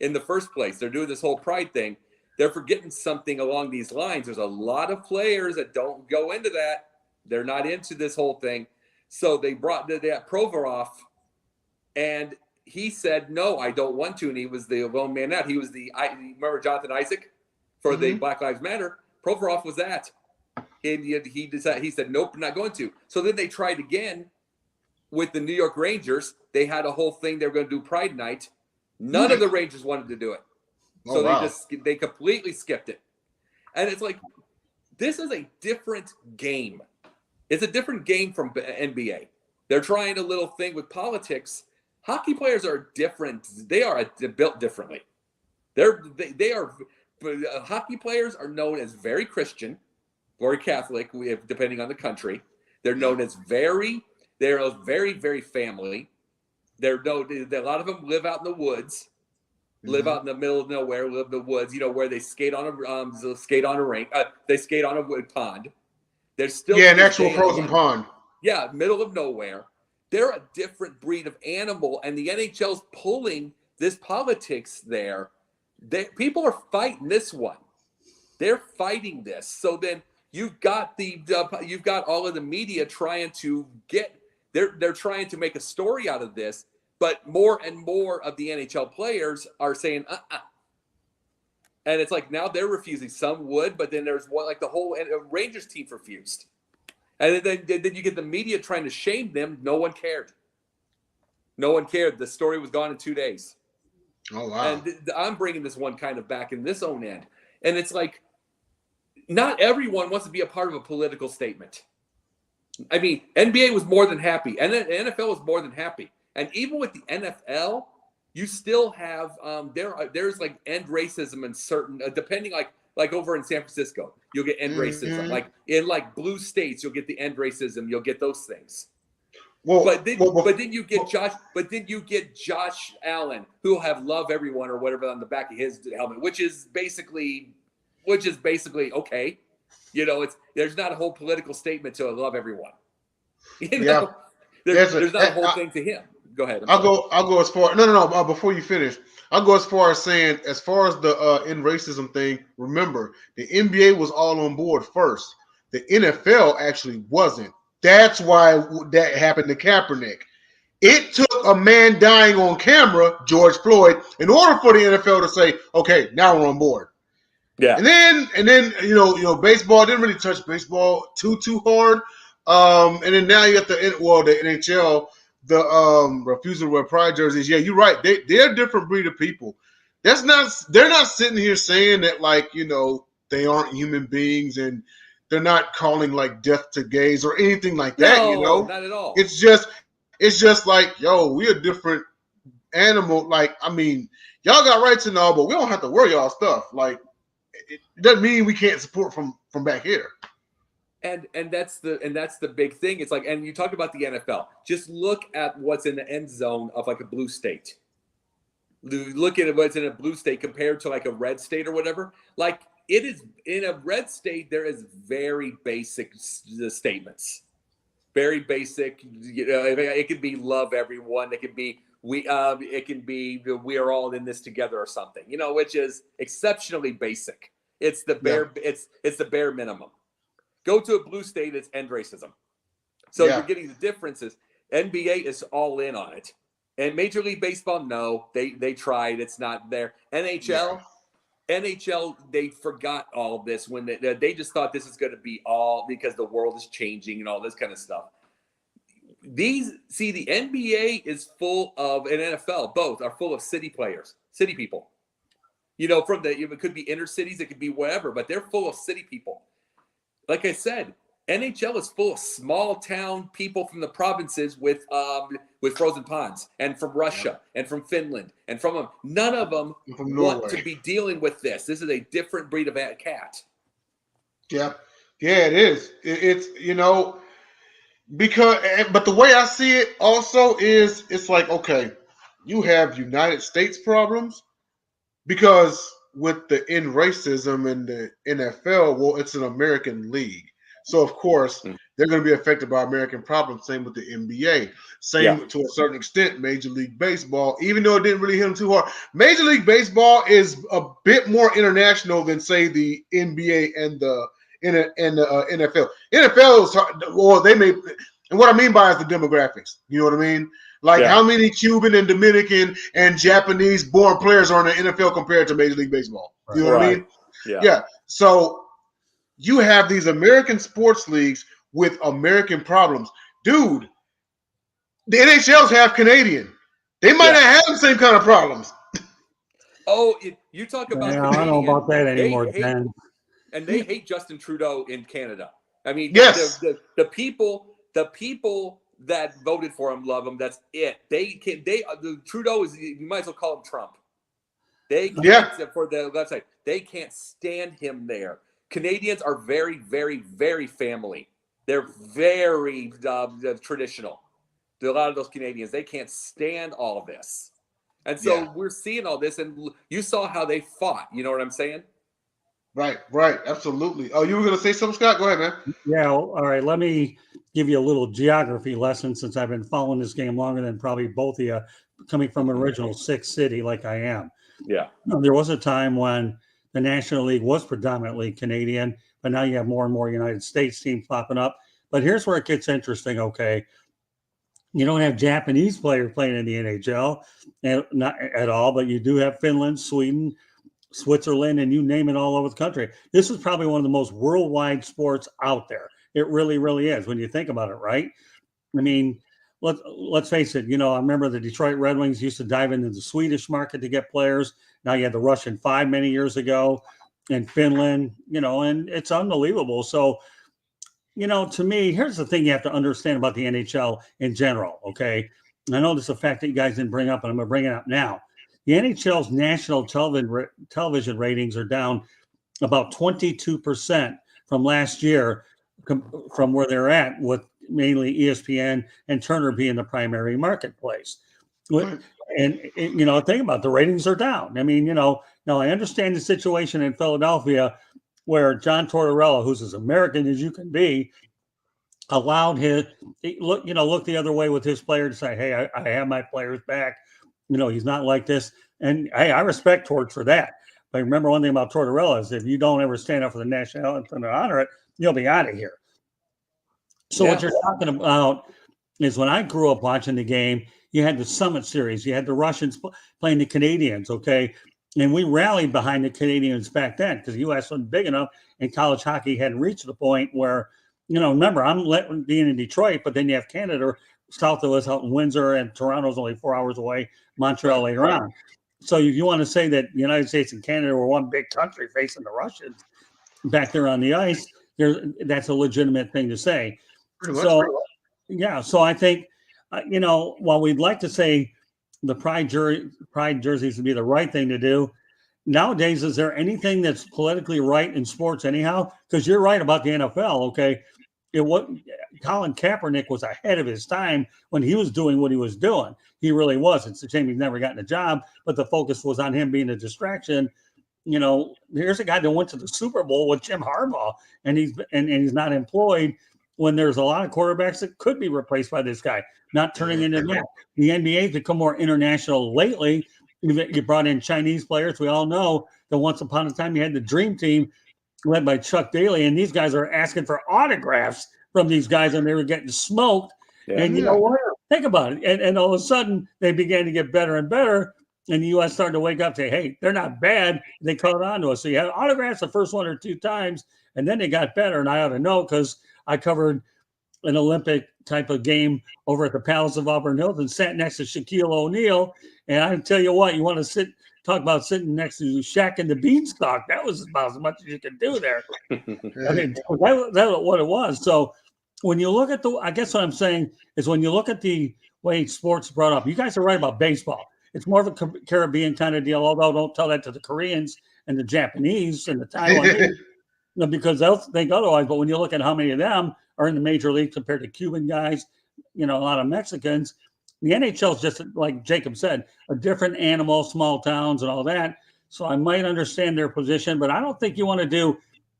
in the first place. They're doing this whole pride thing. They're forgetting something along these lines. There's a lot of players that don't go into that. They're not into this whole thing. So they brought that Provorov, and he said, no, I don't want to. And he was the lone man out. He was remember Jonathan Isaac for the Black Lives Matter? Provorov was that. And he decided, he said, nope, I'm not going to. So then they tried again with the New York Rangers. They had a whole thing. They were going to do Pride Night. None of the Rangers wanted to do it. So they completely skipped it. And it's like, this is a different game. It's a different game from NBA. They're trying a little thing with politics. Hockey players are different. They are built differently. Hockey players are known as very Christian, very Catholic, depending on the country. They're known as very, very family. A lot of them live out in the woods, live out in the middle of nowhere, live in the woods, where they skate on a rink, they skate on a wood pond. They're still an actual frozen pond. Yeah, middle of nowhere. They're a different breed of animal, and the NHL's pulling this politics there. People are fighting this one. They're fighting this. So then you've got all of the media trying to they're trying to make a story out of this, but more and more of the NHL players are saying and it's like now they're refusing. Some would, but then there's one, like the whole Rangers team refused. And then you get the media trying to shame them. No one cared. No one cared. The story was gone in 2 days. Oh, wow. And I'm bringing this one kind of back in this own end. And it's like, not everyone wants to be a part of a political statement. I mean, NBA was more than happy. And the NFL was more than happy. And even with the NFL, you still have, there's like end racism in certain, depending like over in San Francisco, you'll get end racism. Like in like blue states, you'll get the end racism. You'll get those things. But then you get Josh Allen, who'll have love everyone or whatever on the back of his helmet, which is basically okay. There's not a whole political statement to love everyone. There's not a whole thing to him. Go ahead. I'll go as far. No. Before you finish, I'll go as far as saying, as far as the end racism thing. Remember, the NBA was all on board first. The NFL actually wasn't. That's why that happened to Kaepernick. It took a man dying on camera, George Floyd, in order for the NFL to say, okay, now we're on board. Yeah. And then baseball didn't really touch baseball too hard. And then now you got the NHL, the refusal to wear pride jerseys. Yeah, you're right. They're a different breed of people. They're not sitting here saying that they aren't human beings and they're not calling like death to gays or anything like that. No, not at all. It's just like, yo, we're a different animal. Like, I mean, y'all got rights and all, but we don't have to wear y'all stuff. Like, it doesn't mean we can't support from back here. And that's the big thing. It's like, and you talked about the NFL. Just look at what's in the end zone of like a blue state. Look at what's in a blue state compared to like a red state or whatever. Like, it is in a red state, there is very basic statements. Very basic. It could be love everyone. It could be we are all in this together or something. Which is exceptionally basic. It's the bare it's the bare minimum. Go to a blue state, it's end racism. So you're getting the differences. NBA is all in on it. And Major League Baseball, no, they tried. It's not there. NHL, they forgot all this when they just thought this is going to be all because the world is changing and all this kind of stuff. The NBA is full of, and NFL, both are full of city players, city people. It could be inner cities, it could be whatever, but they're full of city people. Like I said, NHL is full of small town people from the provinces with frozen ponds and from Russia and from Finland and from them. None of them want to be dealing with this. This is a different breed of cat. Yeah, it is. It's but the way I see it also is it's like, okay, you have United States problems because with the in racism in the NFL, well, it's an American league. So, of course, they're going to be affected by American problems. Same with the NBA. Same to a certain extent, Major League Baseball, even though it didn't really hit them too hard. Major League Baseball is a bit more international than, say, the NBA and the NFL. NFL is hard, well, they may, and what I mean by is the demographics. You know what I mean? Like how many Cuban and Dominican and Japanese born players are in the NFL compared to Major League Baseball? You know what I mean? Yeah. So you have these American sports leagues with American problems. Dude, the NHL's half Canadian. They might not have the same kind of problems. Oh, you talk about Canadian. I don't know about that anymore, Dan. And they hate Justin Trudeau in Canada. I mean, the people that voted for him love him. That's it. Trudeau is, you might as well call him Trump. They can't, for the website, they can't stand him there. Canadians are very, very, very family. They're very traditional. A lot of those Canadians, they can't stand all of this. And so we're seeing all this, and you saw how they fought. You know what I'm saying? Right. Absolutely. Oh, you were going to say something, Scott? Go ahead, man. Yeah. All right. Let me give you a little geography lesson since I've been following this game longer than probably both of you, coming from an original six city like I am. Yeah. There was a time when the National League was predominantly Canadian, but now you have more and more United States teams popping up. But here's where it gets interesting, okay? You don't have Japanese players playing in the NHL, and not at all, but you do have Finland, Sweden, Switzerland, and you name it, all over the country. This is probably one of the most worldwide sports out there. It really, really is when you think about it, right? I mean, let's face it. I remember the Detroit Red Wings used to dive into the Swedish market to get players. Now you had the Russian Five many years ago, and Finland, and it's unbelievable. So, to me, here's the thing you have to understand about the NHL in general, okay? And I know this is a fact that you guys didn't bring up, and I'm going to bring it up now. The NHL's national television ratings are down about 22% from last year, from where they're at, with mainly ESPN and Turner being the primary marketplace. And think about it, the ratings are down. I mean, now I understand the situation in Philadelphia where John Tortorella, who's as American as you can be, allowed look the other way with his player to say, hey, I have my players back. He's not like this. And hey, I respect Torch for that. But remember one thing about Tortorella is if you don't ever stand up for the national anthem and honor it, you'll be out of here. So what you're talking about is when I grew up watching the game, you had the Summit Series. You had the Russians playing the Canadians, okay? And we rallied behind the Canadians back then because the U.S. wasn't big enough and college hockey hadn't reached the point where, remember, I'm being in Detroit, but then you have Canada south of us out in Windsor, and Toronto's only 4 hours away, Montreal later on. So if you want to say that the United States and Canada were one big country facing the Russians back there on the ice, that's a legitimate thing to say. So I think, while we'd like to say the pride jerseys would be the right thing to do, nowadays, is there anything that's politically right in sports anyhow? Because you're right about the NFL, okay? Colin Kaepernick was ahead of his time when he was doing what he was doing. He really was. It's a shame he's never gotten a job, but the focus was on him being a distraction. Here's a guy that went to the Super Bowl with Jim Harbaugh, and he's not employed when there's a lot of quarterbacks that could be replaced by this guy, not turning into that. The NBA's become more international lately. You brought in Chinese players. We all know that once upon a time you had the Dream Team led by Chuck Daly, and these guys are asking for autographs from these guys, and they were getting smoked. Yeah. And you know what? Think about it. And all of a sudden, they began to get better and better, and the U.S. started to wake up and say, hey, they're not bad. They caught on to us. So you had autographs the first 1 or 2 times, and then they got better, and I ought to know because I covered an Olympic type of game over at the Palace of Auburn Hills and sat next to Shaquille O'Neal. And I tell you what, you want to talk about sitting next to Shaq and the Beanstalk. That was about as much as you could do there. I mean, that was what it was. So when you look at I guess what I'm saying is when you look at the way sports brought up, you guys are right about baseball. It's more of a Caribbean kind of deal, although don't tell that to the Koreans and the Japanese and the Taiwanese because they'll think otherwise. But when you look at how many of them are in the major league compared to Cuban guys, a lot of Mexicans, the NHL is just, like Jacob said, a different animal, small towns and all that. So I might understand their position, but I don't think you want to do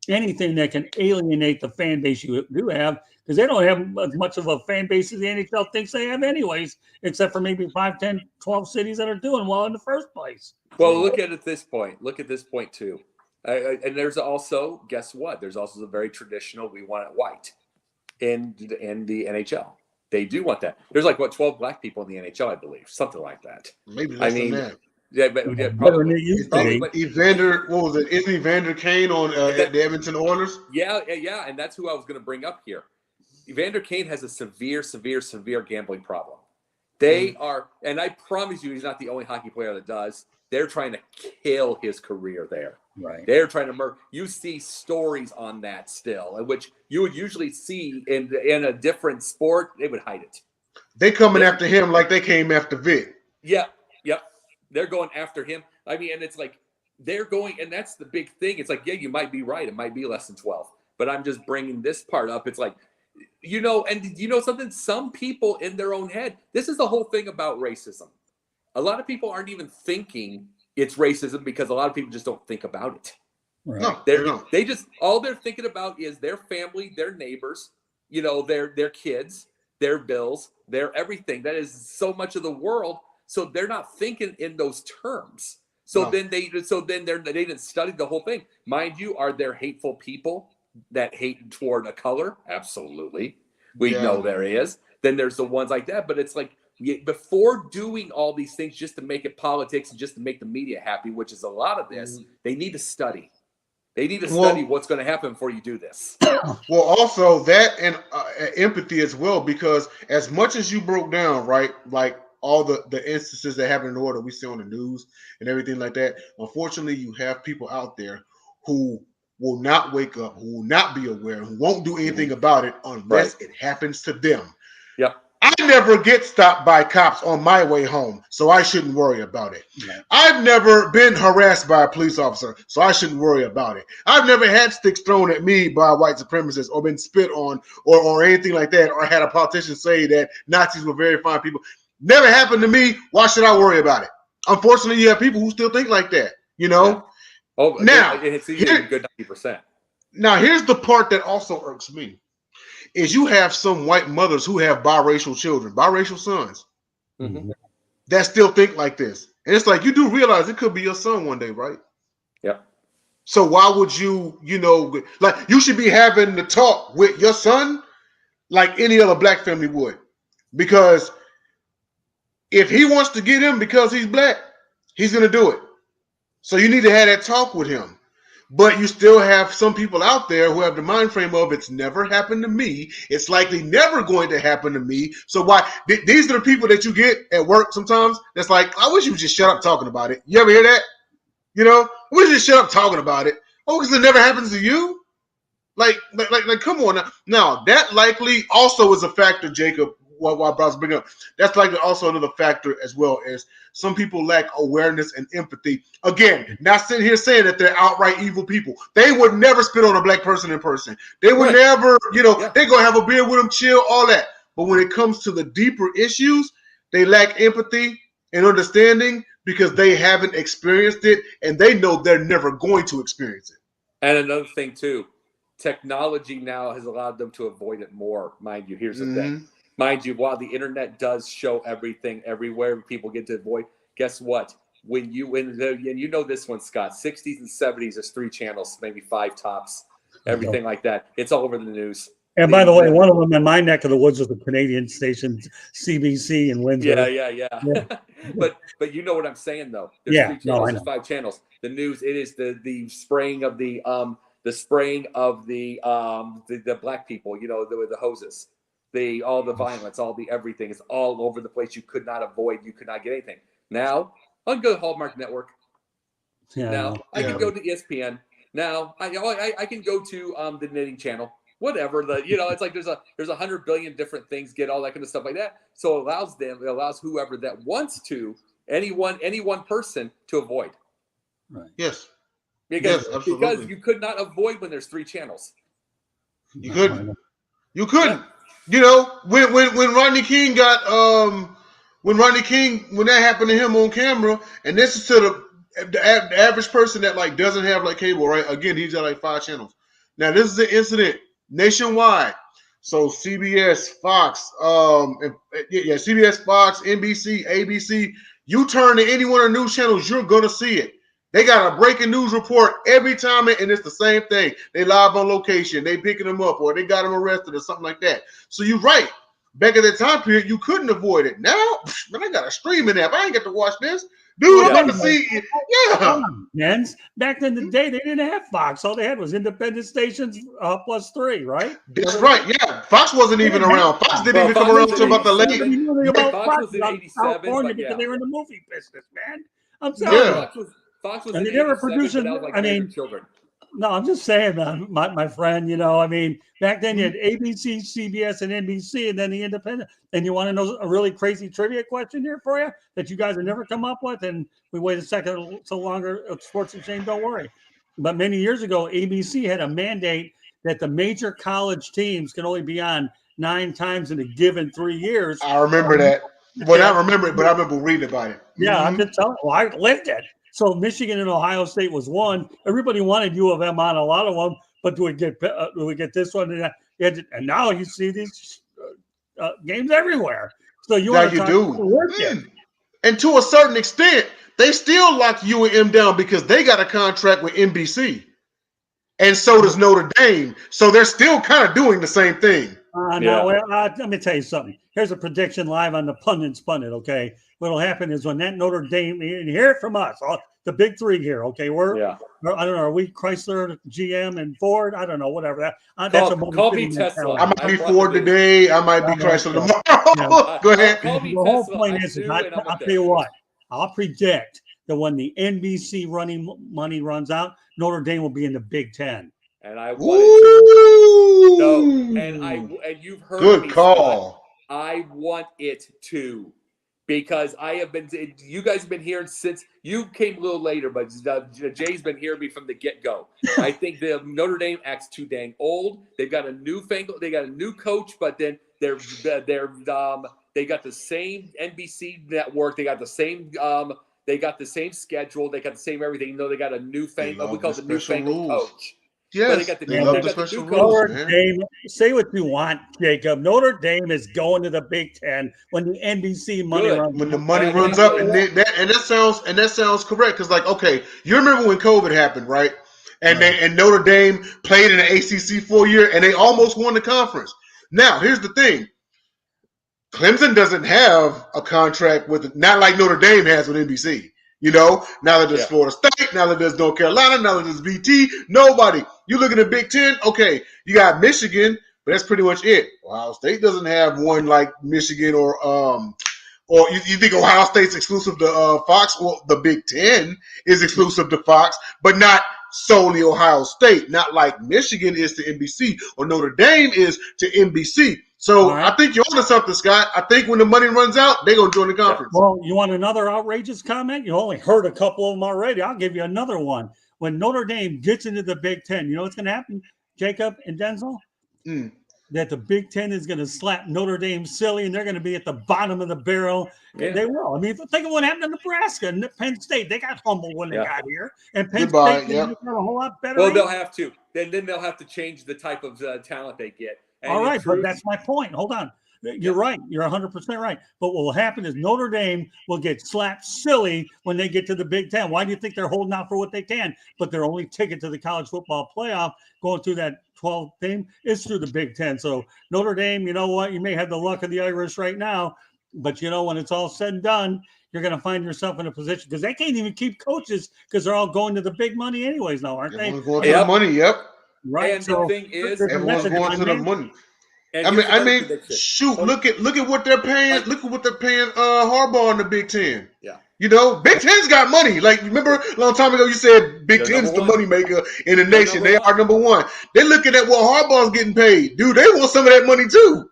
anything that can alienate the fan base you do have because they don't have as much of a fan base as the NHL thinks they have anyways, except for maybe 5, 10, 12 cities that are doing well in the first place. Well, look at this point. Look at this point, too. And there's also, guess what? There's also the very traditional, we want it white in the NHL. They do want that. There's 12 black people in the NHL, I believe, something like that. Maybe less than that. Yeah, but probably. Evander, what was it? Isn't Evander Kane on the Edmonton Oilers? Yeah, and that's who I was going to bring up here. Evander Kane has a severe gambling problem. They are, and I promise you, he's not the only hockey player that does. They're trying to kill his career there. Right. They're trying to murder. You see stories on that still, in which you would usually see in a different sport. They would hide it. They coming after him like they came after Vic. Yep. They're going after him. I mean, and it's like they're going, and that's the big thing. It's like, yeah, you might be right. It might be less than 12, but I'm just bringing this part up. It's like, and something. Some people in their own head. This is the whole thing about racism. A lot of people aren't even thinking it's racism because a lot of people just don't think about it. Right. No, they just, all they're thinking about is their family, their neighbors, their kids, their bills, their everything. That is so much of the world. So they're not thinking in those terms. Then they didn't study the whole thing. Mind you, are there hateful people that hate toward a color? Absolutely. We know there is. Then there's the ones like that. But it's like, before doing all these things just to make it politics and just to make the media happy, which is a lot of this, they need to study. They need to study what's going to happen before you do this. Well, also that and empathy as well, because as much as you broke down, right, like all the instances that happen in order we see on the news and everything like that, unfortunately, you have people out there who will not wake up, who will not be aware, who won't do anything about it unless it happens to them. Yep. I never get stopped by cops on my way home, so I shouldn't worry about it. Yeah. I've never been harassed by a police officer, so I shouldn't worry about it. I've never had sticks thrown at me by white supremacists or been spit on or anything like that, or had a politician say that Nazis were very fine people. Never happened to me. Why should I worry about it? Unfortunately, you have people who still think like that, Yeah. Oh, now, it's even a good 90%. Now, here's the part that also irks me. Is you have some white mothers who have biracial children, biracial sons, that still think like this. And it's like, you do realize it could be your son one day, right? Yep. So why would you should be having the talk with your son like any other black family would. Because if he wants to get him because he's black, he's going to do it. So you need to have that talk with him. But you still have some people out there who have the mind frame of it's never happened to me. It's likely never going to happen to me. So why? These are the people that you get at work sometimes. That's like, I wish you would just shut up talking about it. You ever hear that? You know, I wish you just shut up talking about it. Oh, because it never happens to you. Like, come on now. Now that likely also is a factor, Jacob. What Bob's bringing up, that's likely also another factor as well as some people lack awareness and empathy. Again, not sitting here saying that they're outright evil people. They would never spit on a black person in person. They would never, they go have a beer with them, chill, all that. But when it comes to the deeper issues, they lack empathy and understanding because they haven't experienced it and they know they're never going to experience it. And another thing too, technology now has allowed them to avoid it more. Mind you, here's the thing. Mind you, while the internet does show everything everywhere, people get to avoid. Guess what? And you know this one, Scott. 60s and 70s, there's 3 channels, maybe 5 tops, everything like that. It's all over the news. And by the way, one of them in my neck of the woods was the Canadian station CBC in Windsor. Yeah. but you know what I'm saying though. There's 3 channels, there's 5 channels. The news, it is the spraying of the black people. The hoses. All the violence, all the everything is all over the place. You could not avoid. You could not get anything. Now I can go to Hallmark Network. Now I can go to ESPN. Now I can go to the Knitting Channel. Whatever it's like there's 100 billion different things. Get all that kind of stuff like that. So it allows whoever that wants to, any one person to avoid. Right. Yes. Because you could not avoid when there's 3 channels. You couldn't. You couldn't. When Rodney King when that happened to him on camera, and this is to the average person that like doesn't have like cable, right? Again, he's got like 5 channels. Now this is an incident nationwide. So CBS, Fox, CBS, Fox, NBC, ABC. You turn to any one of the news channels, you're gonna see it. They got a breaking news report every time, and it's the same thing. They live on location. They picking them up, or they got them arrested, or something like that. So you're right. Back at that time period, you couldn't avoid it. Now, man, I got a streaming app. I ain't get to watch this. Dude, I'm about to see it. Yeah. Men's back in the day, they didn't have Fox. All they had was independent stations plus 3, right? That's right. Yeah, Fox wasn't even around. Fox didn't even come around until about the late. Fox was in '87 because they were in the movie business, man. I'm sorry. Fox was and in they never 87, producing. but that was like children. No, I'm just saying, my friend. Back then you had ABC, CBS, and NBC, and then the independent. And you want to know a really crazy trivia question here for you that you guys have never come up with, and we wait a second so longer. Sports and Shame, don't worry. But many years ago, ABC had a mandate that the major college teams can only be on 9 times in a given 3 years. I remember that. Well, I remember it, but I remember reading about it. Yeah, I'm just telling you. I lived it. So Michigan and Ohio State was one. Everybody wanted U of M on a lot of them, but do we get this one? And now you see these games everywhere. So you want to work it. And to a certain extent, they still lock U of M down because they got a contract with NBC, and so does Notre Dame. So they're still kind of doing the same thing. Let me tell you something. Here's a prediction live on the Pundit's Pundit, okay? What'll happen is when that Notre Dame, and hear it from us, the big 3 here, okay? I don't know, are we Chrysler, GM, and Ford? I don't know, whatever. That's call me Tesla. I might be Ford today. I might be Chrysler tomorrow. Go ahead. The whole point is I'll tell you what. I'll predict that when the NBC running money runs out, Notre Dame will be in the Big 10. And I want it to. No, and you've heard good me, call. Scott, I want it to, because you guys have been hearing since you came a little later, but Jay's been hearing me from the get-go. I think the Notre Dame act's too dang old. They've got a new coach, but then they got the same NBC network. They got the same schedule. They got the same everything. They got a newfangled. We call it the newfangled coach. Yes, they love the special rules. Notre Dame, say what you want, Jacob. Notre Dame is going to the Big 10 when the NBC money runs up, and that sounds correct. Because okay, you remember when COVID happened, right? And Notre Dame played in the ACC for a year, and they almost won the conference. Now, here's the thing: Clemson doesn't have a contract not like Notre Dame has with NBC. Now that there's Florida State, now that there's North Carolina, now that there's VT, nobody. You look at the Big Ten, okay, you got Michigan, but that's pretty much it. Ohio State doesn't have one like Michigan or you think Ohio State's exclusive to Fox? Well, the Big Ten is exclusive to Fox, but not solely Ohio State. Not like Michigan is to NBC or Notre Dame is to NBC. So I think you're onto something, Scott. I think when the money runs out, they're going to join the conference. Well, you want another outrageous comment? You only heard a couple of them already. I'll give you another one. When Notre Dame gets into the Big Ten, you know what's going to happen, Jacob and Denzel? That the Big Ten is going to slap Notre Dame silly, and they're going to be at the bottom of the barrel. Yeah. They will. I mean, think of what happened to Nebraska and Penn State. They got humbled when they got here, and Penn State got a whole lot better. Well, they'll have to. Then they'll have to change the type of talent they get. And all right, but that's my point. Hold on. You're right. You're 100% right. But what will happen is Notre Dame will get slapped silly when they get to the Big Ten. Why do you think they're holding out for what they can? But their only ticket to the college football playoff going through that 12 team is through the Big Ten. So Notre Dame, you know what? You may have the luck of the Irish right now, but when it's all said and done, you're going to find yourself in a position because they can't even keep coaches because they're all going to the big money anyways now, aren't they? Going to the money, yep. Right. And the thing is, everyone's going to the money. I mean, shoot! Look at what they're paying. Look at what they're paying Harbaugh in the Big Ten. Yeah, Big Ten's got money. Like remember a long time ago, you said Big Ten's the money maker in the nation. They are number one. They're looking at what Harbaugh's getting paid, dude. They want some of that money too.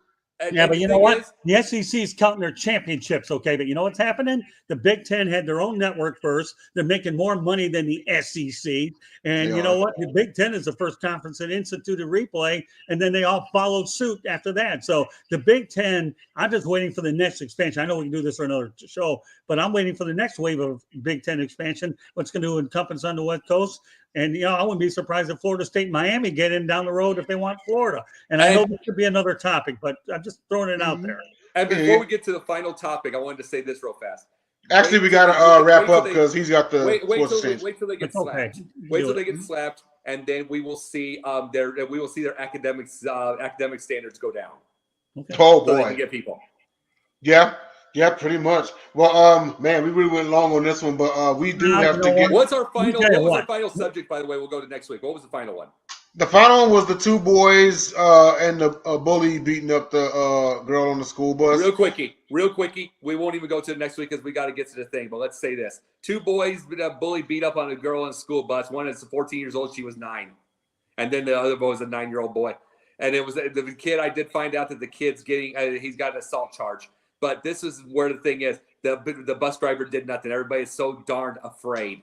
Yeah, but you know what? The SEC is counting their championships, okay? But you know what's happening? The Big Ten had their own network first. They're making more money than the SEC. And you know what? The Big Ten is the first conference that instituted replay, and then they all followed suit after that. So the Big Ten, I'm just waiting for the next expansion. I know we can do this for another show, but I'm waiting for the next wave of Big Ten expansion. What's going to encompass on the West Coast? And, I wouldn't be surprised if Florida State and Miami get in down the road if they want Florida. And I know this could be another topic, but I'm just throwing it out there. And before we get to the final topic, I wanted to say this real fast. Actually, we got to wrap up because he's got the wait till they get slapped. Wait till they get slapped, and then we will see their academic standards go down. Okay. Oh boy, so they can get people. Yeah, pretty much. Well, man, we really went long on this one, but we do have to get. What's our final? What was our final subject? By the way, we'll go to next week. What was the final one? The final one was the two boys and the bully beating up the girl on the school bus. Real quickie. We won't even go to the next week because we got to get to the thing. But let's say this: two boys, bully beat up on a girl on a school bus. One is 14 years old; she was 9, and then the other boy was a 9-year-old boy. And it was the kid. I did find out that the kid's getting he's got an assault charge. But this is where the thing is: the bus driver did nothing. Everybody is so darned afraid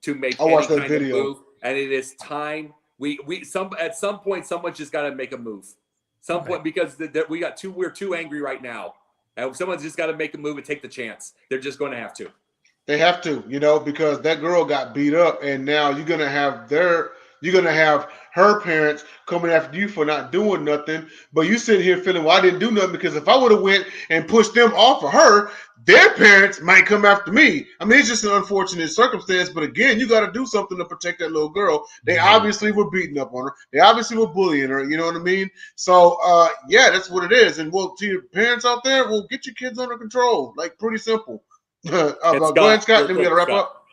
to make any kind of move, and it is time. At some point, someone just got to make a move. Because we're too angry right now, and someone's just got to make a move and take the chance. They're just going to have to. They have to, because that girl got beat up, and now you're gonna have her parents coming after you for not doing nothing, but you sitting here feeling, well, I didn't do nothing because if I would have went and pushed them off of her, their parents might come after me. I mean, it's just an unfortunate circumstance, but again, you got to do something to protect that little girl. They obviously were beating up on her. They obviously were bullying her. You know what I mean? So, that's what it is. And to your parents out there, get your kids under control. Like, pretty simple. Go ahead, Scott. Then we got to wrap up.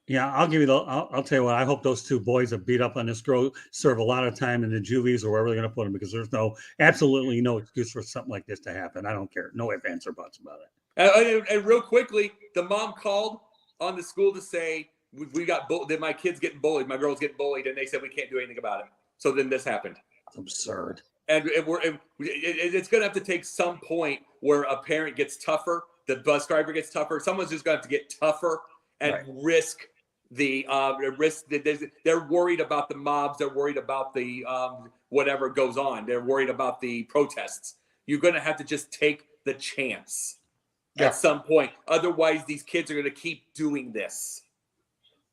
Yeah, I'll give you I'll tell you what. I hope those two boys that beat up on this girl serve a lot of time in the juvies or wherever they're going to put them, because there's absolutely no excuse for something like this to happen. I don't care. No ifs, ands, or buts about it. And real quickly, the mom called on the school to say we got that my kid's getting bullied, my girl's getting bullied, and they said we can't do anything about it. So then this happened. It's absurd. And it's going to have to take some point where a parent gets tougher, the bus driver gets tougher. Someone's just going to have to get tougher and risk. They're worried about the mobs. They're worried about the whatever goes on. They're worried about the protests. You're going to have to just take the chance at some point. Otherwise, these kids are going to keep doing this.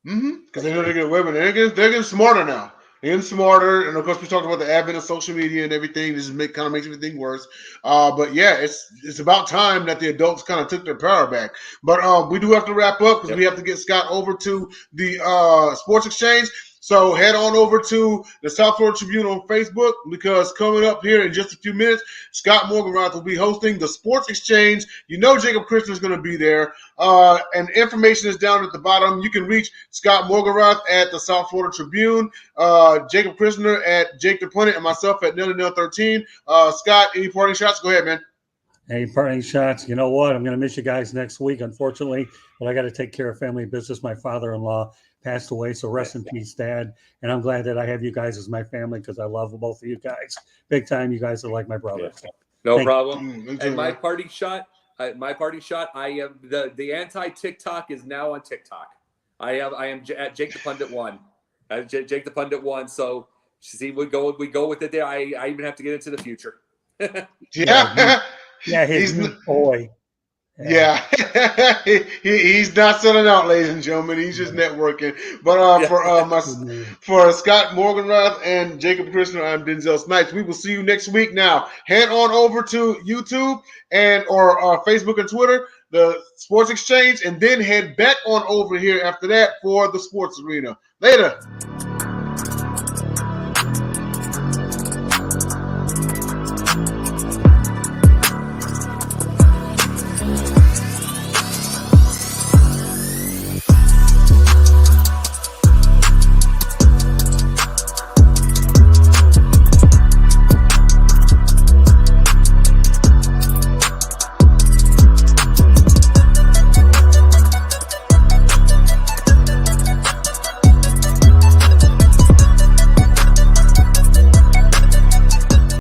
Because they know they're getting away with it. They're getting smarter now. They're getting smarter, and of course, we talked about the advent of social media and everything. This kind of makes everything worse. But yeah, it's about time that the adults kind of took their power back. But we do have to wrap up because we have to get Scott over to the Sports Exchange. So head on over to the South Florida Tribune on Facebook, because coming up here in just a few minutes, Scott Morganroth will be hosting the Sports Exchange. You know Jacob Christner is going to be there. And information is down at the bottom. You can reach Scott Morganroth at the South Florida Tribune, Jacob Christner at Jake the Pundit, and myself at Nil13. Scott, any parting shots? Go ahead, man. Hey, parting shots. You know what? I'm going to miss you guys next week, unfortunately, but I got to take care of family business. My father-in-law passed away, so rest in peace, Dad. And I'm glad that I have you guys as my family, because I love both of you guys big time. You guys are like my brothers. Yeah. No problem. And my parting shot. I am the anti-TikTok is now on TikTok. I am at Jake the Pundit 1. Jake the Pundit 1. So see, we go with it there. I even have to get into the future. Yeah, he's new boy. Yeah, he's not selling out, ladies and gentlemen. He's just networking. But for Scott Morganroth and Jacob Christner, I'm Denzel Snipes. We will see you next week. Now, head on over to YouTube or Facebook and Twitter, the Sports Exchange, and then head back on over here after that for the Sports Arena. Later.